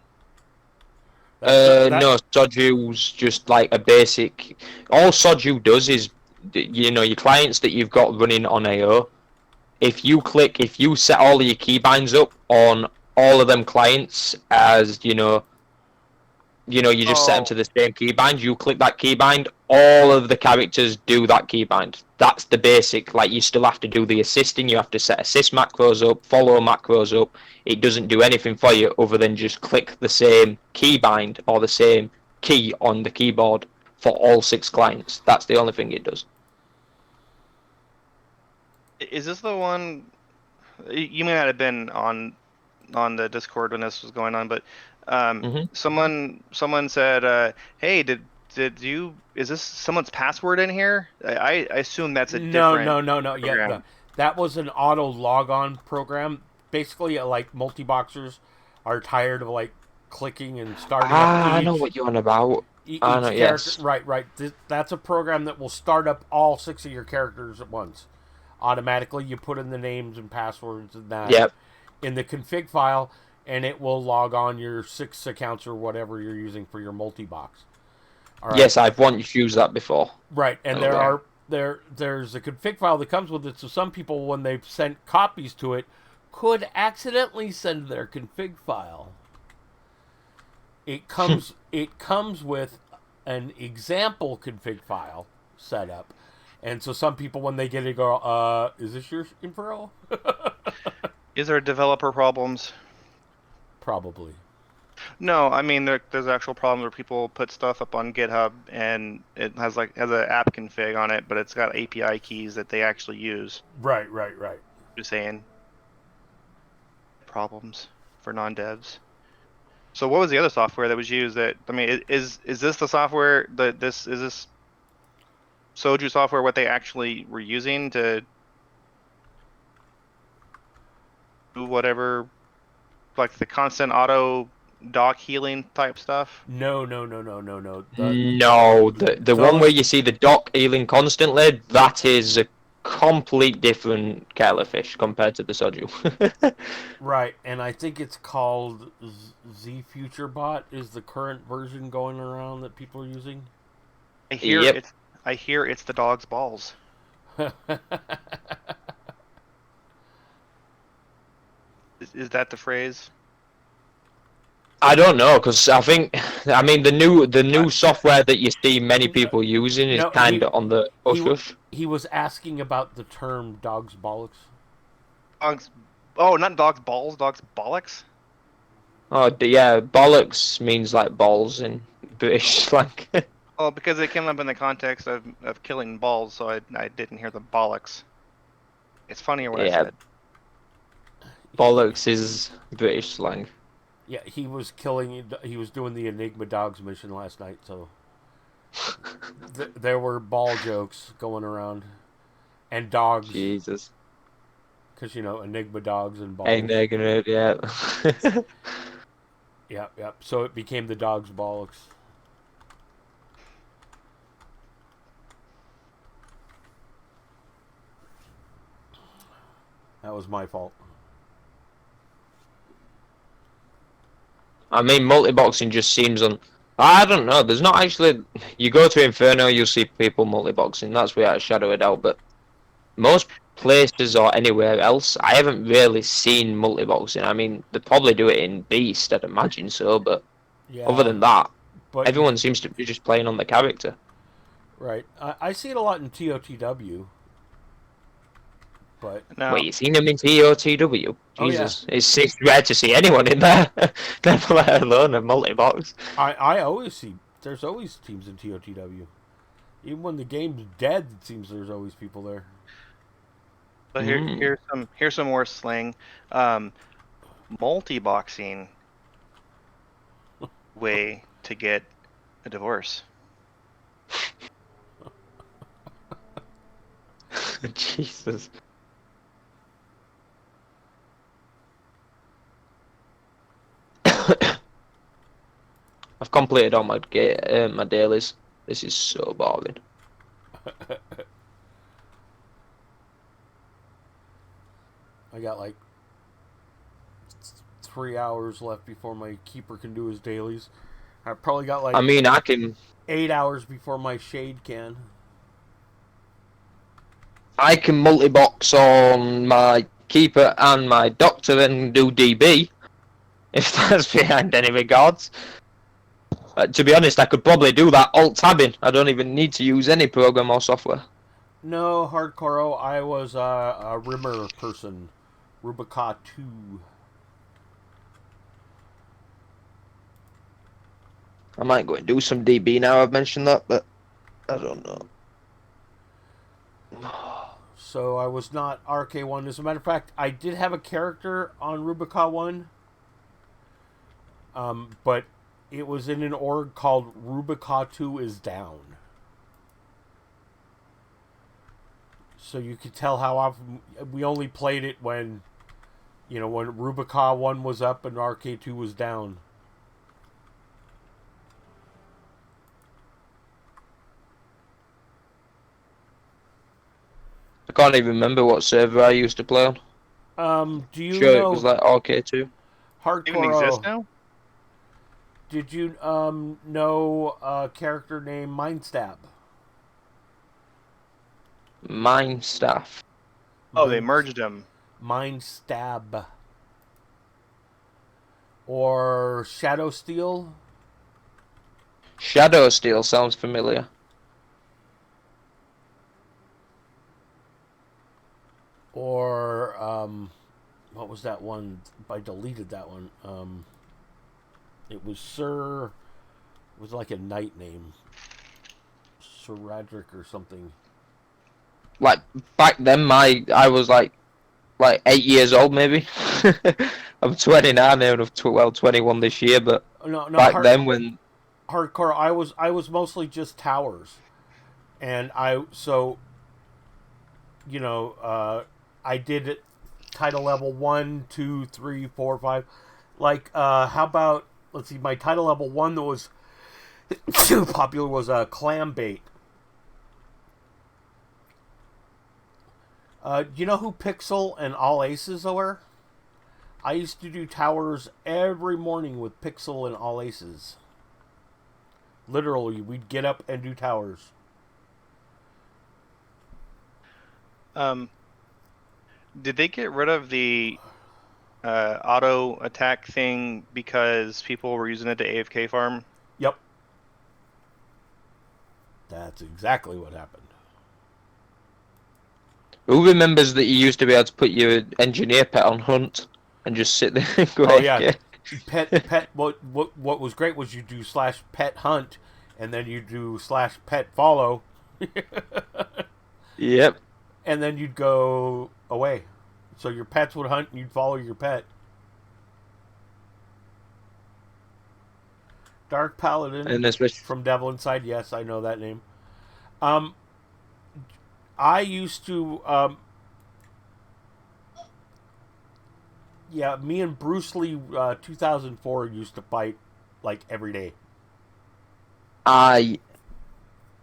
That's not that. No, Soju's just like a basic. All Soju does is, your clients that you've got running on AO. If you set all of your keybinds up on all of them clients as you just set them Oh, to the same keybind. You click that keybind, all of the characters do that keybind. That's the basic. Like you still have to do the assisting. You have to set assist macros up, follow macros up. It doesn't do anything for you other than just click the same keybind or the same key on the keyboard for all 6 clients. That's the only thing it does. is this the one? You may not have been on the Discord when this was going on, but hmm someone said, "Hey, did you? Is this someone's password in here?" I assume that's a No, different no, no, no. Yeah, no. program. That was an auto logon program. Basically, like multi-boxers are tired of like clicking and starting up I know what you're on about. I know, each character. yes. Right, right. That's a program that will start up all 6 of your characters at once. Automatically, you put in the names and passwords and that Yep. in the config file, and it will log on your 6 accounts or whatever you're using for your multi-box. All right. Yes, I've once used that before. Right, and Okay. there's a config file that comes with it. So some people, when they've sent copies to it, could accidentally send their config file. It comes with an example config file set up, and so some people, when they get it, go, is this your info?" Is there developer problems? Probably. No, I mean there's actual problems where people put stuff up on GitHub and it has an app config on it, but it's got API keys that they actually use. Right, right, right. Just saying, problems for non-devs. So what was the other software that was used? That I mean, is this the software that this is this Soju software what they actually were using to do whatever, like the constant auto dock healing type stuff? No, no, no, no, no, no. No, the one where Those you see the dock healing constantly, that is a complete different kettle of fish compared to the Soju. Right, and I think it's called Z Future Bot is the current version going around that people are using. I hear Yep. it's I hear it's the dog's balls. Is that the phrase? I don't know, because I mean, the new software that you see many people using is No, kind of on the he hush hush. he was asking about the term "dog's bollocks." Dogs. Oh, not dog's balls, dog's bollocks. Oh, yeah, bollocks means like balls in British slang. Oh, because it came up in the context of killing balls, so I didn't hear the bollocks. It's funnier what I Yeah, said. bollocks is British slang. Yeah, he was killing. He was doing the Enigma Dogs mission last night, so there were ball jokes going around and dogs, Jesus. because Enigma Dogs and Ain't balls. they gonna, yeah. Yep, yep. So it became the dog's bollocks. That was my fault. I mean, multi-boxing just seems I don't know. There's not actually. You go to Inferno, you'll see people multi-boxing. That's without a shadow of a doubt. But most places or anywhere else, I haven't really seen multi-boxing. I mean, they probably do it in Beast, I'd imagine so. But other Yeah, than that, but everyone seems to be just playing on the character. right. I see it a lot in TOTW, but Now, Wait, you seen them in TOTW? oh yeah, Jesus, it's rare to see anyone in there, never let alone a multi-box. I always see. There's always teams in TOTW. Even when the game's dead, it seems there's always people there. but Mm. here's some more slang. Um, multi-boxing way to get a divorce. Jesus. I've completed all my my dailies. This is so boring. I got like 3 hours left before my keeper can do his dailies. I probably got like I mean, I can 8 hours before my shade can. multi-box on my keeper and my doctor and do DB, if that's behind any regards. To be honest, I could probably do that alt-tabbing. I don't even need to use any program or software. No, Hardcore, I was a Rimmer person. Rubica 2. I might go and do some DB now I've mentioned that, but I don't know. So I was not RK1. As a matter of fact, I did have a character on Rubica 1. But it was in an org called Rubica 2 is down. So you could tell how often we only played it when, when Rubica 1 was up and RK2 was down. I can't even remember what server I used to play on. Do you Sure, know it was like RK2. Even exist Hardcore? now? Did you know a character named Mindstab? Mine staff. Oh, they merged them. Mindstab. Or Shadow Steel? Shadow Steel sounds familiar. Or what was that one? I deleted that one. It was Sir. It was like a knight name, Sir Radric or something. Like back then, I was like 8 years old maybe. I'm 29 now, and I'm 21 this year. But No, back then when Hardcore, I was mostly just towers, and I did it title level 1, 2, 3, 4, 5. Like, how about, let's see, my title level 1 that was popular was Clam Bait. Do you know who Pixel and All Aces are? I used to do towers every morning with Pixel and All Aces. Literally, we'd get up and do towers. Did they get rid of the auto attack thing because people were using it to AFK farm? Yep. That's exactly what happened. who remembers that you used to be able to put your engineer pet on hunt and just sit there and go Oh yeah, AFK? pet. What was great was you do /pet hunt, and then you do /pet follow, Yep. and then you'd go away. So your pets would hunt, and you'd follow your pet. Dark Paladin And especially from Devil Inside. Yes, I know that name. I used to. Yeah, me and Bruce Lee, 2004, used to fight like every day. I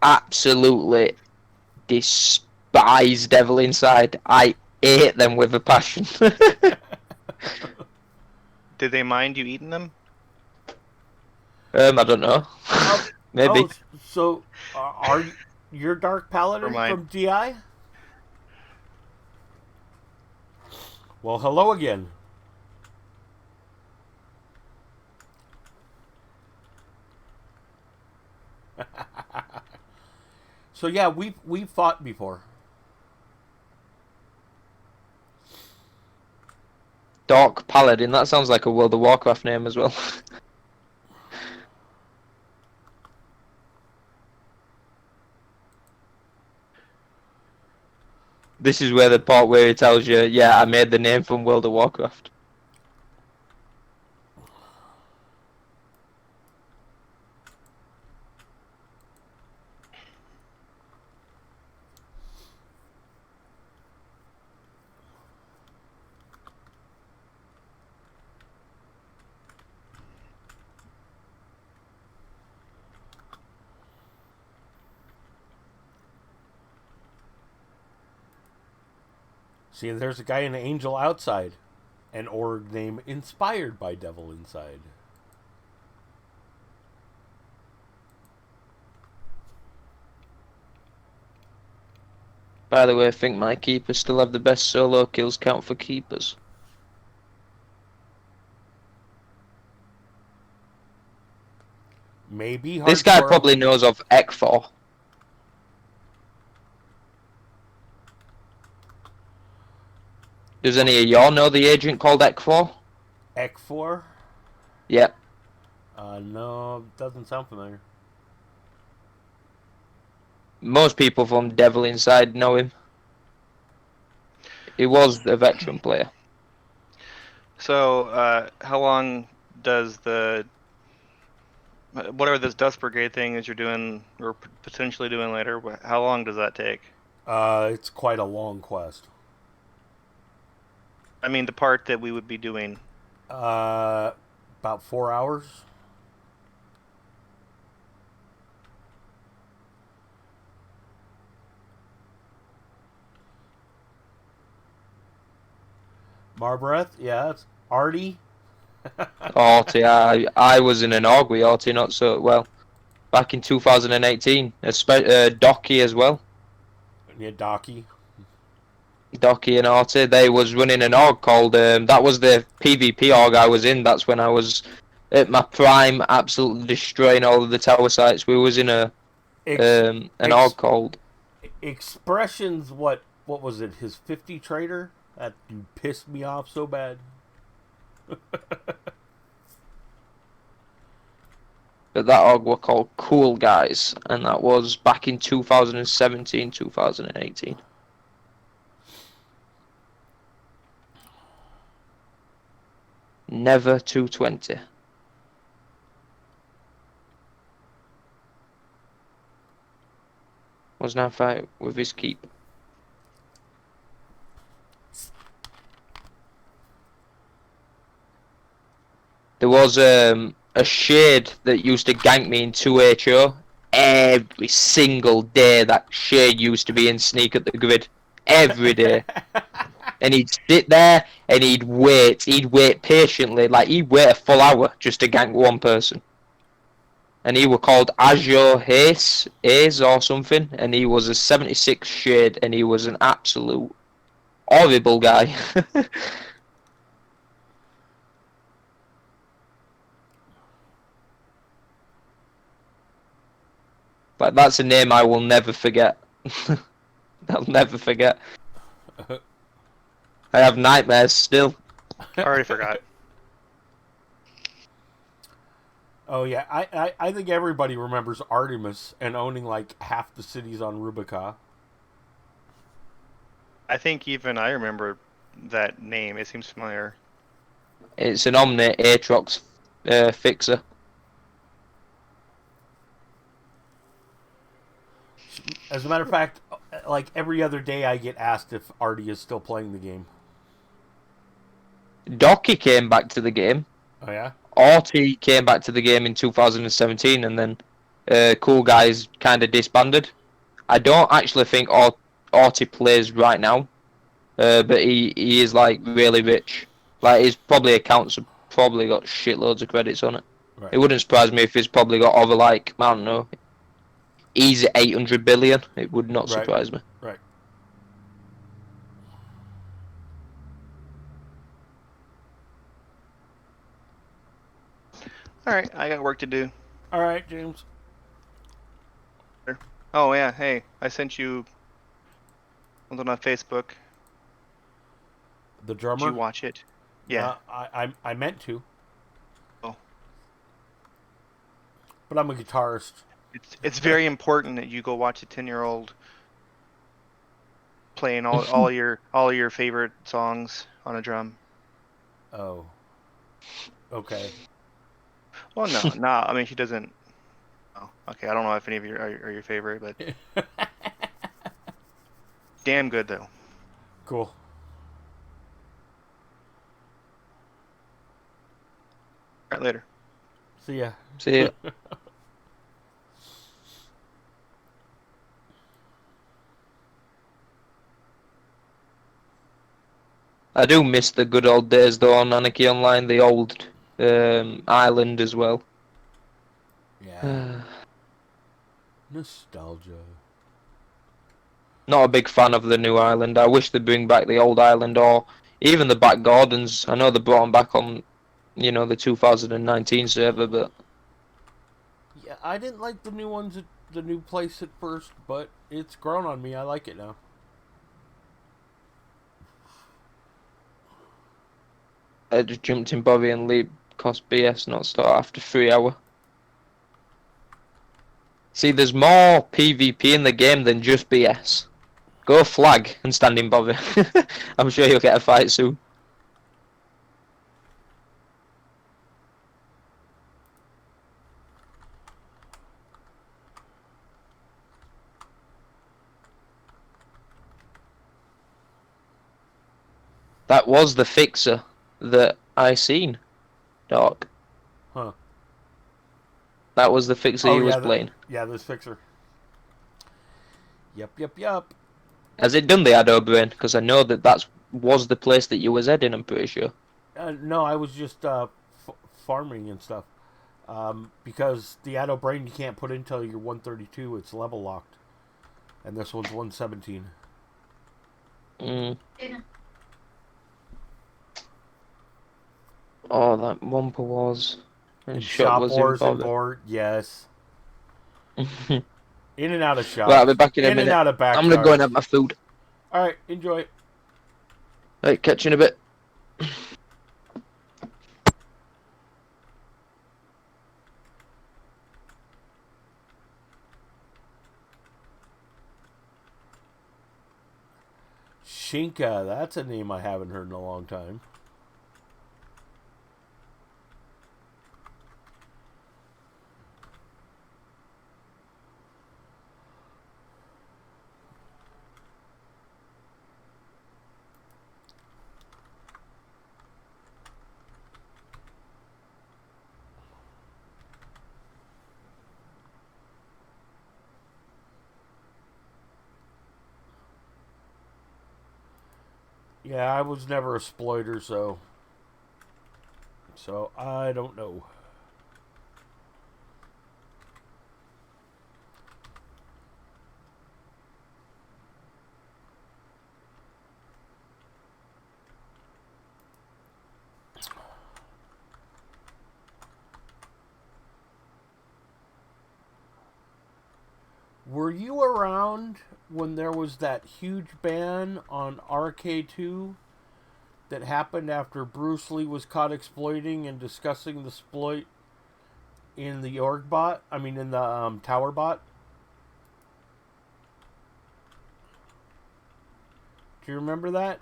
absolutely despise Devil Inside. I hate them with a passion. Did they mind you eating them? I don't know. Maybe. Oh, so are you're Dark Paladin Never mind. from DI? Well, hello again. So yeah, we've fought before. Dark Paladin. That sounds like a World of Warcraft name as well. This is where the part where he tells you, yeah, I made the name from World of Warcraft. See, there's a guy in Angel Outside, an org name inspired by Devil Inside. By the way, I think my keepers still have the best solo kills count for keepers. Maybe This guy hardcore. probably knows of Ekfor. Does any of y'all know the agent called Ekfor? Ek4? Yep. No, doesn't sound familiar. Most people from Devil Inside know him. He was a veteran player. So, how long does the whatever this Dust Brigade thing is you're doing or potentially doing later? How long does that take? It's quite a long quest. I mean, the part that we would be doing. About 4 hours. Marbreth, yeah, it's Artie. Artie, I was in an org with Artie not so well back in 2018. Docky as well. Yeah, Docky. Docky and Artie, they was running an org called that was the PvP org I was in. That's when I was at my prime, absolutely destroying all of the tower sites. We was in an org called Expressions. What was it? His 50 trader that pissed me off so bad. But that org were called Cool Guys, and that was back in 2017, 2018. Never 220. Was now fight with his keep. There was a shade that used to gank me in 2HO. Every single day that shade used to be in sneak at the grid. Every day. And he'd sit there and he'd wait. He'd wait patiently. Like, he'd wait a full hour just to gank one person. And he were called Azure Hayes or something. And he was a 76 shade and he was an absolute horrible guy. But that's a name I will never forget. I'll never forget. I have nightmares still. I already forgot. Oh yeah, I think everybody remembers Artemis and owning like half the cities on Rubica. I think even I remember that name. It seems familiar. It's an Omni Aatrox fixer. As a matter of fact, like every other day, I get asked if Artie is still playing the game. Docky came back to the game. Oh yeah. Artie came back to the game in 2017, and then Cool Guys kind of disbanded. I don't actually think Artie plays right now, but he is like really rich. Like his probably accounts have probably got shitloads of credits on it. Right. It wouldn't surprise me if he's probably got over like I don't know, easy 800 billion. It would not surprise me. Right. All right, I got work to do. All right, James. Oh yeah, hey, I sent you something on Facebook. The drummer. Did you watch it? Yeah. I meant to. Oh. But I'm a guitarist. It's very important that you go watch a 10-year-old playing all your favorite songs on a drum. Oh. Okay. Well, no. I mean, she doesn't. Oh, okay. I don't know if any of you are your favorite, but damn good though. Cool. All right, later. See ya. See ya. I do miss the good old days though on Anarchy Online, the old island as well. Yeah. Nostalgia. Not a big fan of the new island. I wish they'd bring back the old island or even the back Gordons. I know they brought them back on, the 2019 server, but Yeah, I didn't like the new ones at the new place at first, but it's grown on me. I like it now. I just jumped in Bobby and Leap cost BS not start after 3 hour. See, there's more PvP in the game than just BS. Go flag and stand in Bobby. I'm sure you'll get a fight soon. That was the fixer that I seen, Doc. Huh. That was the fixer you was yeah, playing. Yeah, this fixer. Yep. Has it done the Ado Brain? Because I know that was the place that you was heading, I'm pretty sure. No, I was just farming and stuff. Because the Addo Brain you can't put in until you're 132. It's level locked. And this one's 117. Oh, that Wampa was. And shop wars and board, yes. In and out of shop. Well, I'll be back in a minute. And out of backyard. I'm going to go and have my food. Alright, enjoy. Right, catch you in a bit. Shinka, that's a name I haven't heard in a long time. Yeah, I was never a exploiter, so I don't know. Were you around when there was that huge ban on RK2 that happened after Bruce Lee was caught exploiting and discussing the exploit in the org bot? I mean, in the tower bot? Do you remember that?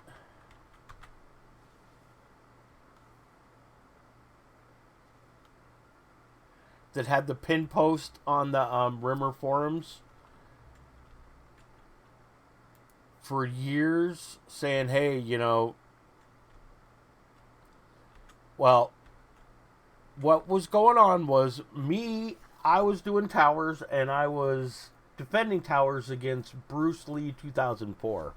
That had the pin post on the Rimmer forums for years saying, hey, well, what was going on was I was doing towers and I was defending towers against Bruce Lee 2004.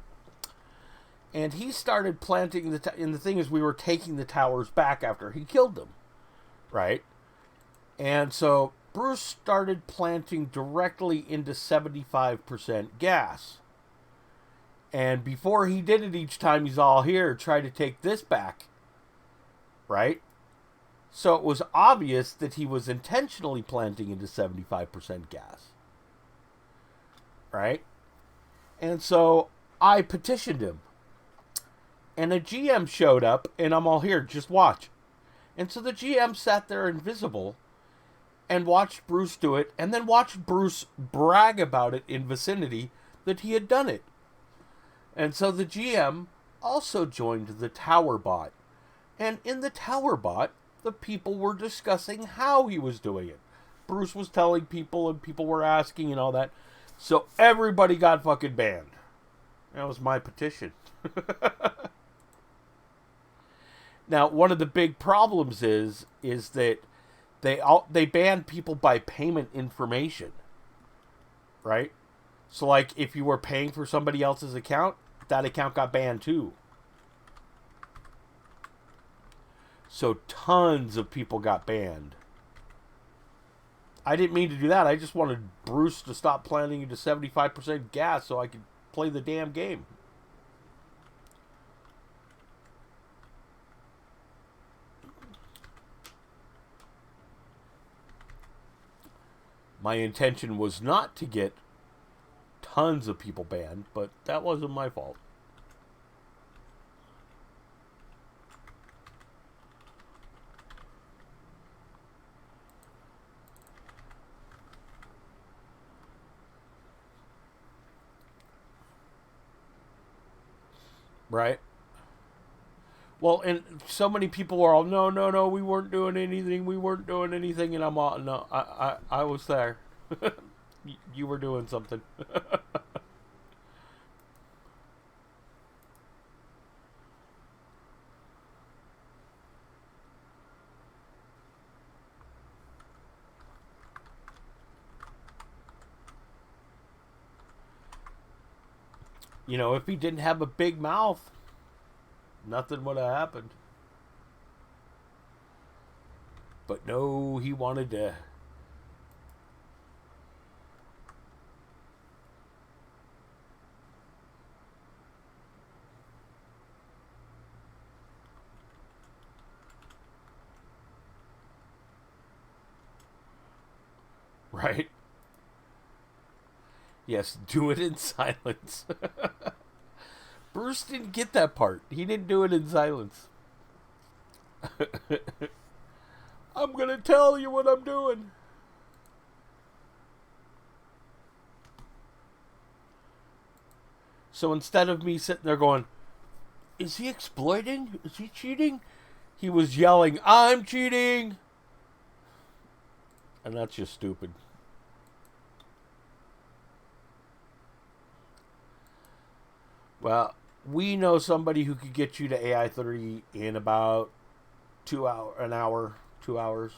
And he started planting and the thing is we were taking the towers back after he killed them, right? And so Bruce started planting directly into 75% gas. And before he did it each time he's all here, try to take this back. Right? So it was obvious that he was intentionally planting into 75% gas. Right? And so I petitioned him. And a GM showed up, and I'm all here, just watch. And so the GM sat there invisible and watched Bruce do it, and then watched Bruce brag about it in vicinity that he had done it. And so the GM also joined the tower bot. And in the tower bot, the people were discussing how he was doing it. Bruce was telling people and people were asking and all that. So everybody got fucking banned. That was my petition. Now, one of the big problems is that they ban people by payment information. Right? So, like, if you were paying for somebody else's account, that account got banned too. So tons of people got banned. I didn't mean to do that. I just wanted Bruce to stop planning into 75% gas so I could play the damn game. My intention was not to get tons of people banned, but that wasn't my fault. Right? Well, and so many people were all, no, no, no, we weren't doing anything, and I'm all, no, I was there. You were doing something. You know, if he didn't have a big mouth, nothing would have happened. But no, he wanted to. Right? Yes, do it in silence. Bruce didn't get that part. He didn't do it in silence. I'm gonna tell you what I'm doing. So instead of me sitting there going, is he exploiting? Is he cheating? He was yelling, I'm cheating! And that's just stupid. Well, we know somebody who could get you to AI 30 in about 2 hours.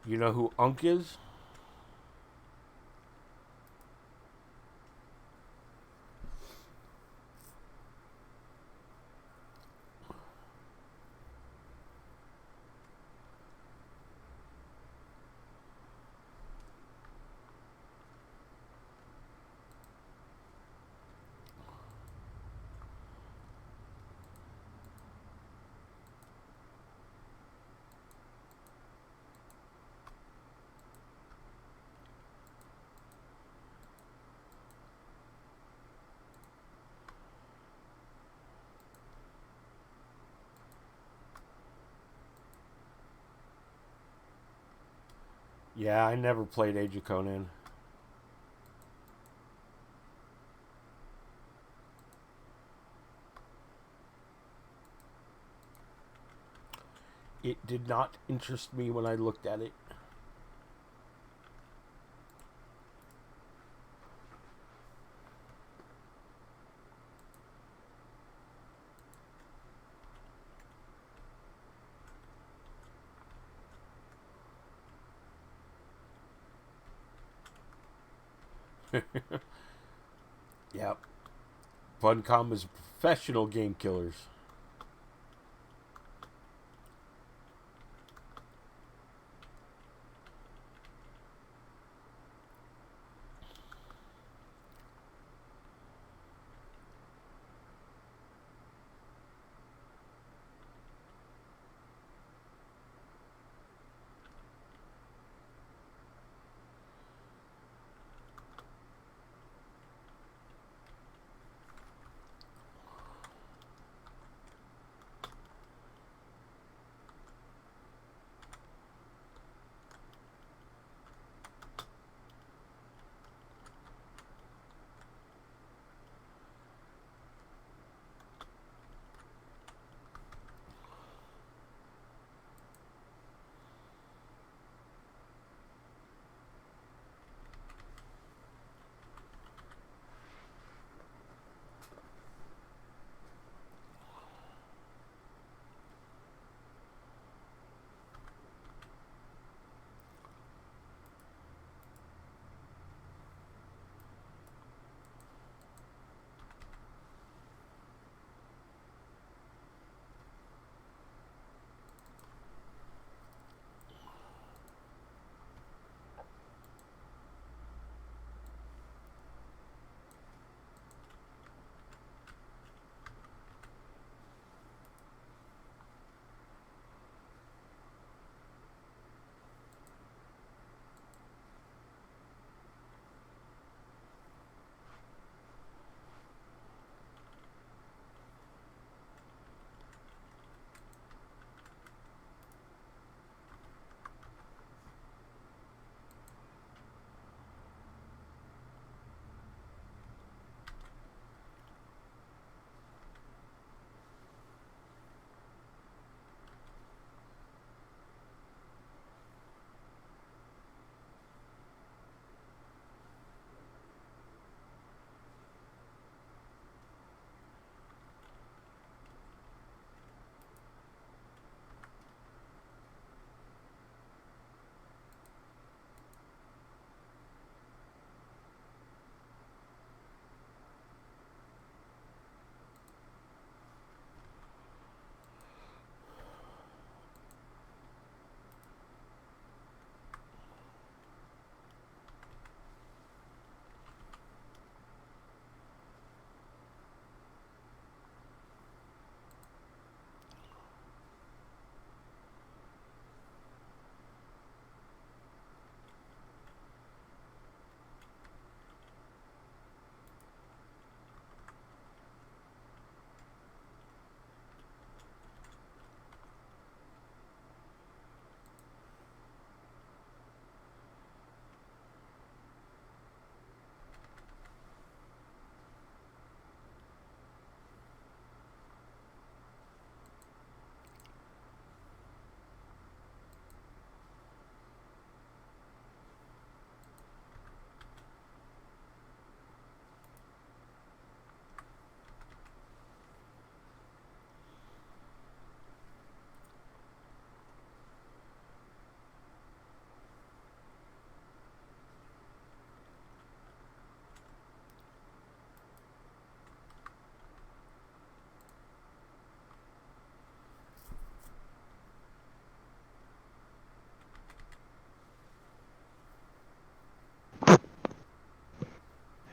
You know who Unk is? Yeah, I never played Age of Conan. It did not interest me when I looked at it. Yep. Funcom is professional game killers.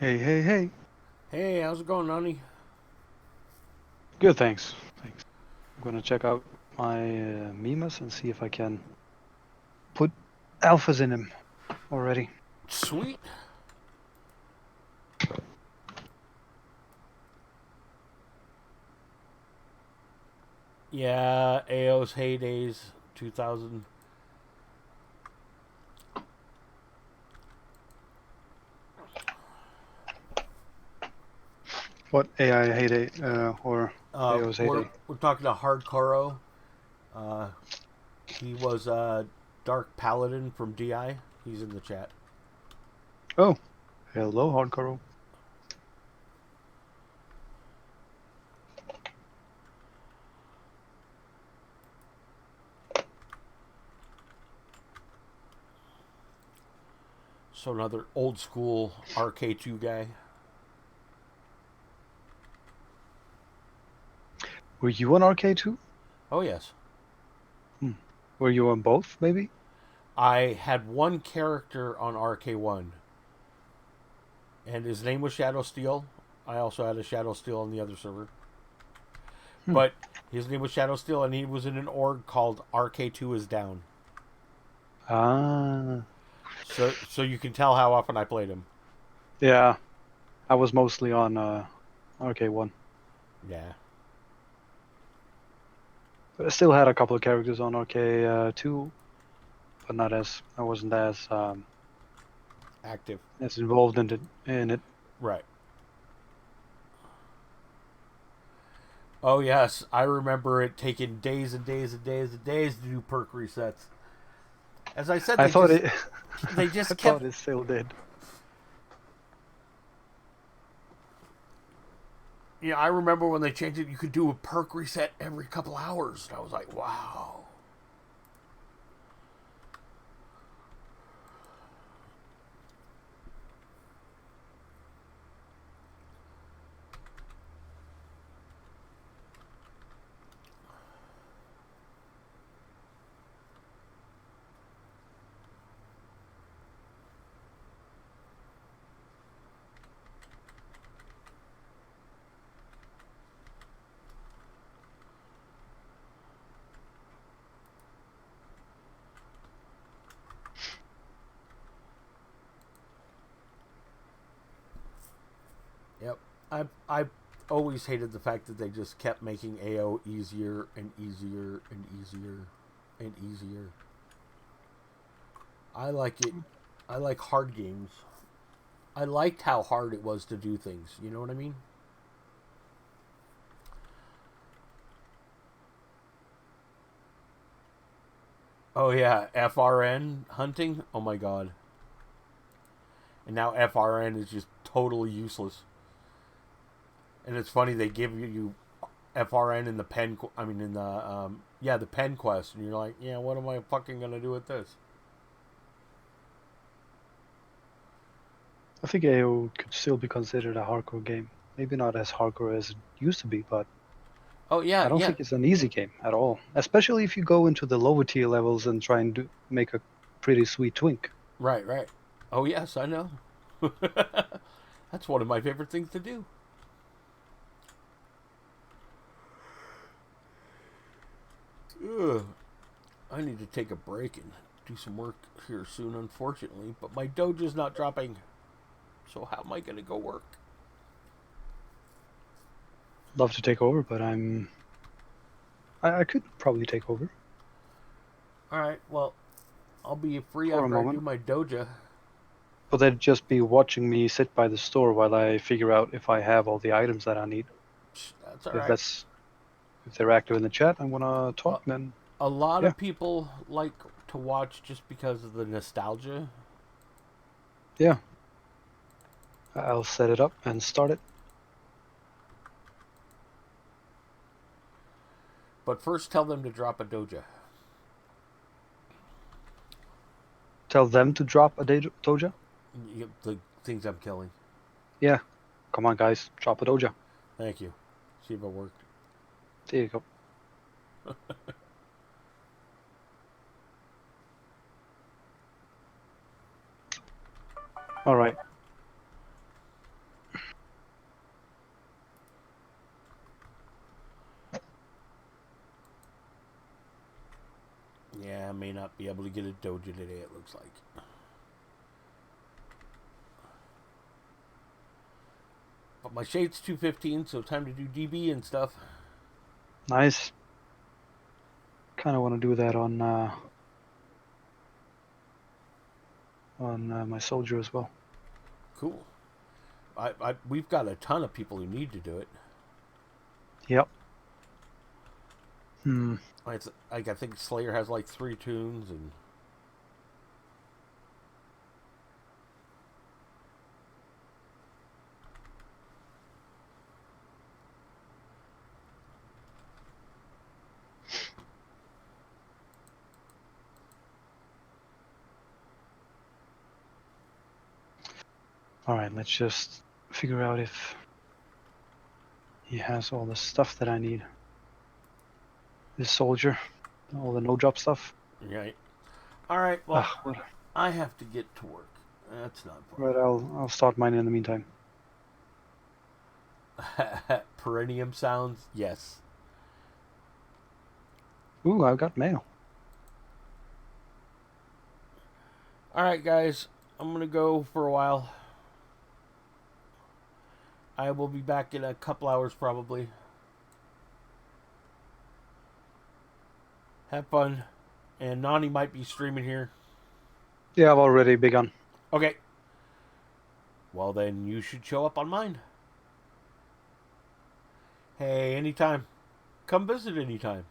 Hey, hey, hey. Hey, how's it going, Nani? Good, thanks. Thanks. I'm gonna check out my Mimas and see if I can put alphas in him already. Sweet. Yeah, AO's heydays, 2000. What AI heyday or AO's We're heyday? talking to Hardcoro. Uh, he was Dark Paladin from DI. He's in the chat. Oh, hello, Hardcore. So another old school RK2 guy. Were you on RK2? Oh yes. Were you on both, maybe? I had one character on RK1, and his name was Shadow Steel. I also had a Shadow Steel on the other server. But his name was Shadow Steel, and he was in an org called RK2 is down. Ah, So you can tell how often I played him. yeah. I was mostly on RK1. Yeah. But I still had a couple of characters on RK2, but not as I wasn't Active. as involved in it. Right. Oh yes, I remember it taking days and days and days and days to do perk resets. As I said, I thought it. they I just thought kept. it still did. Yeah, I remember when they changed it. You could do a perk reset every couple hours. And I was like, wow. Yep. I always hated the fact that they just kept making AO easier and easier and easier and easier. I like it. I like hard games. I liked how hard it was to do things. You know what I mean? Oh yeah, FRN hunting. Oh my god. And now FRN is just totally useless. And it's funny they give you FRN in the pen. I mean, in the the pen quest, and you're like, yeah, what am I fucking gonna do with this? I think AO could still be considered a hardcore game. Maybe not as hardcore as it used to be, but Oh I yeah, don't yeah, think it's an easy game at all. Especially if you go into the lower tier levels and try and make a pretty sweet twink. right, right. Oh yes, I know. That's one of my favorite things to do. Ugh. I need to take a break and do some work here soon, unfortunately. But my doja's not dropping. So how am I going to go work? Love to take over, but I could probably take over All right, well, I'll be free for a after I do moment. my doja. But they'd just be watching me sit by the store while I figure out if I have all the items that I need. That's all If right. that's if they're active in the chat and wanna Uh, talk, then a lot yeah, of people like to watch just because of the nostalgia. yeah. I'll set it up and start it. But first, tell them to drop a doja. Tell them to drop a doja. The things I'm killing. Yeah, come on, guys, drop a doja. Thank you. See if it worked. There you go. All right. I may not be able to get a doja today, it looks like. But my shade's 215, so time to do DB and stuff. Nice. Kind of want to do that on my soldier as well. Cool. We've got a ton of people who need to do it. Yep. It's like I think Slayer has like 3 tunes and. Alright, let's just figure out if he has all the stuff that I need. This soldier, all the no-job stuff. Right. Alright, well, What? I have to get to work. That's not fun. Right, I'll start mine in the meantime. Perennium sounds, yes. Ooh, I've got mail. Alright, guys, I'm gonna go for a while. I will be back in a couple hours probably. Have fun. And Nani might be streaming here. Yeah, I've already begun. Okay. Well, then you should show up on mine. Hey, anytime. Come visit anytime.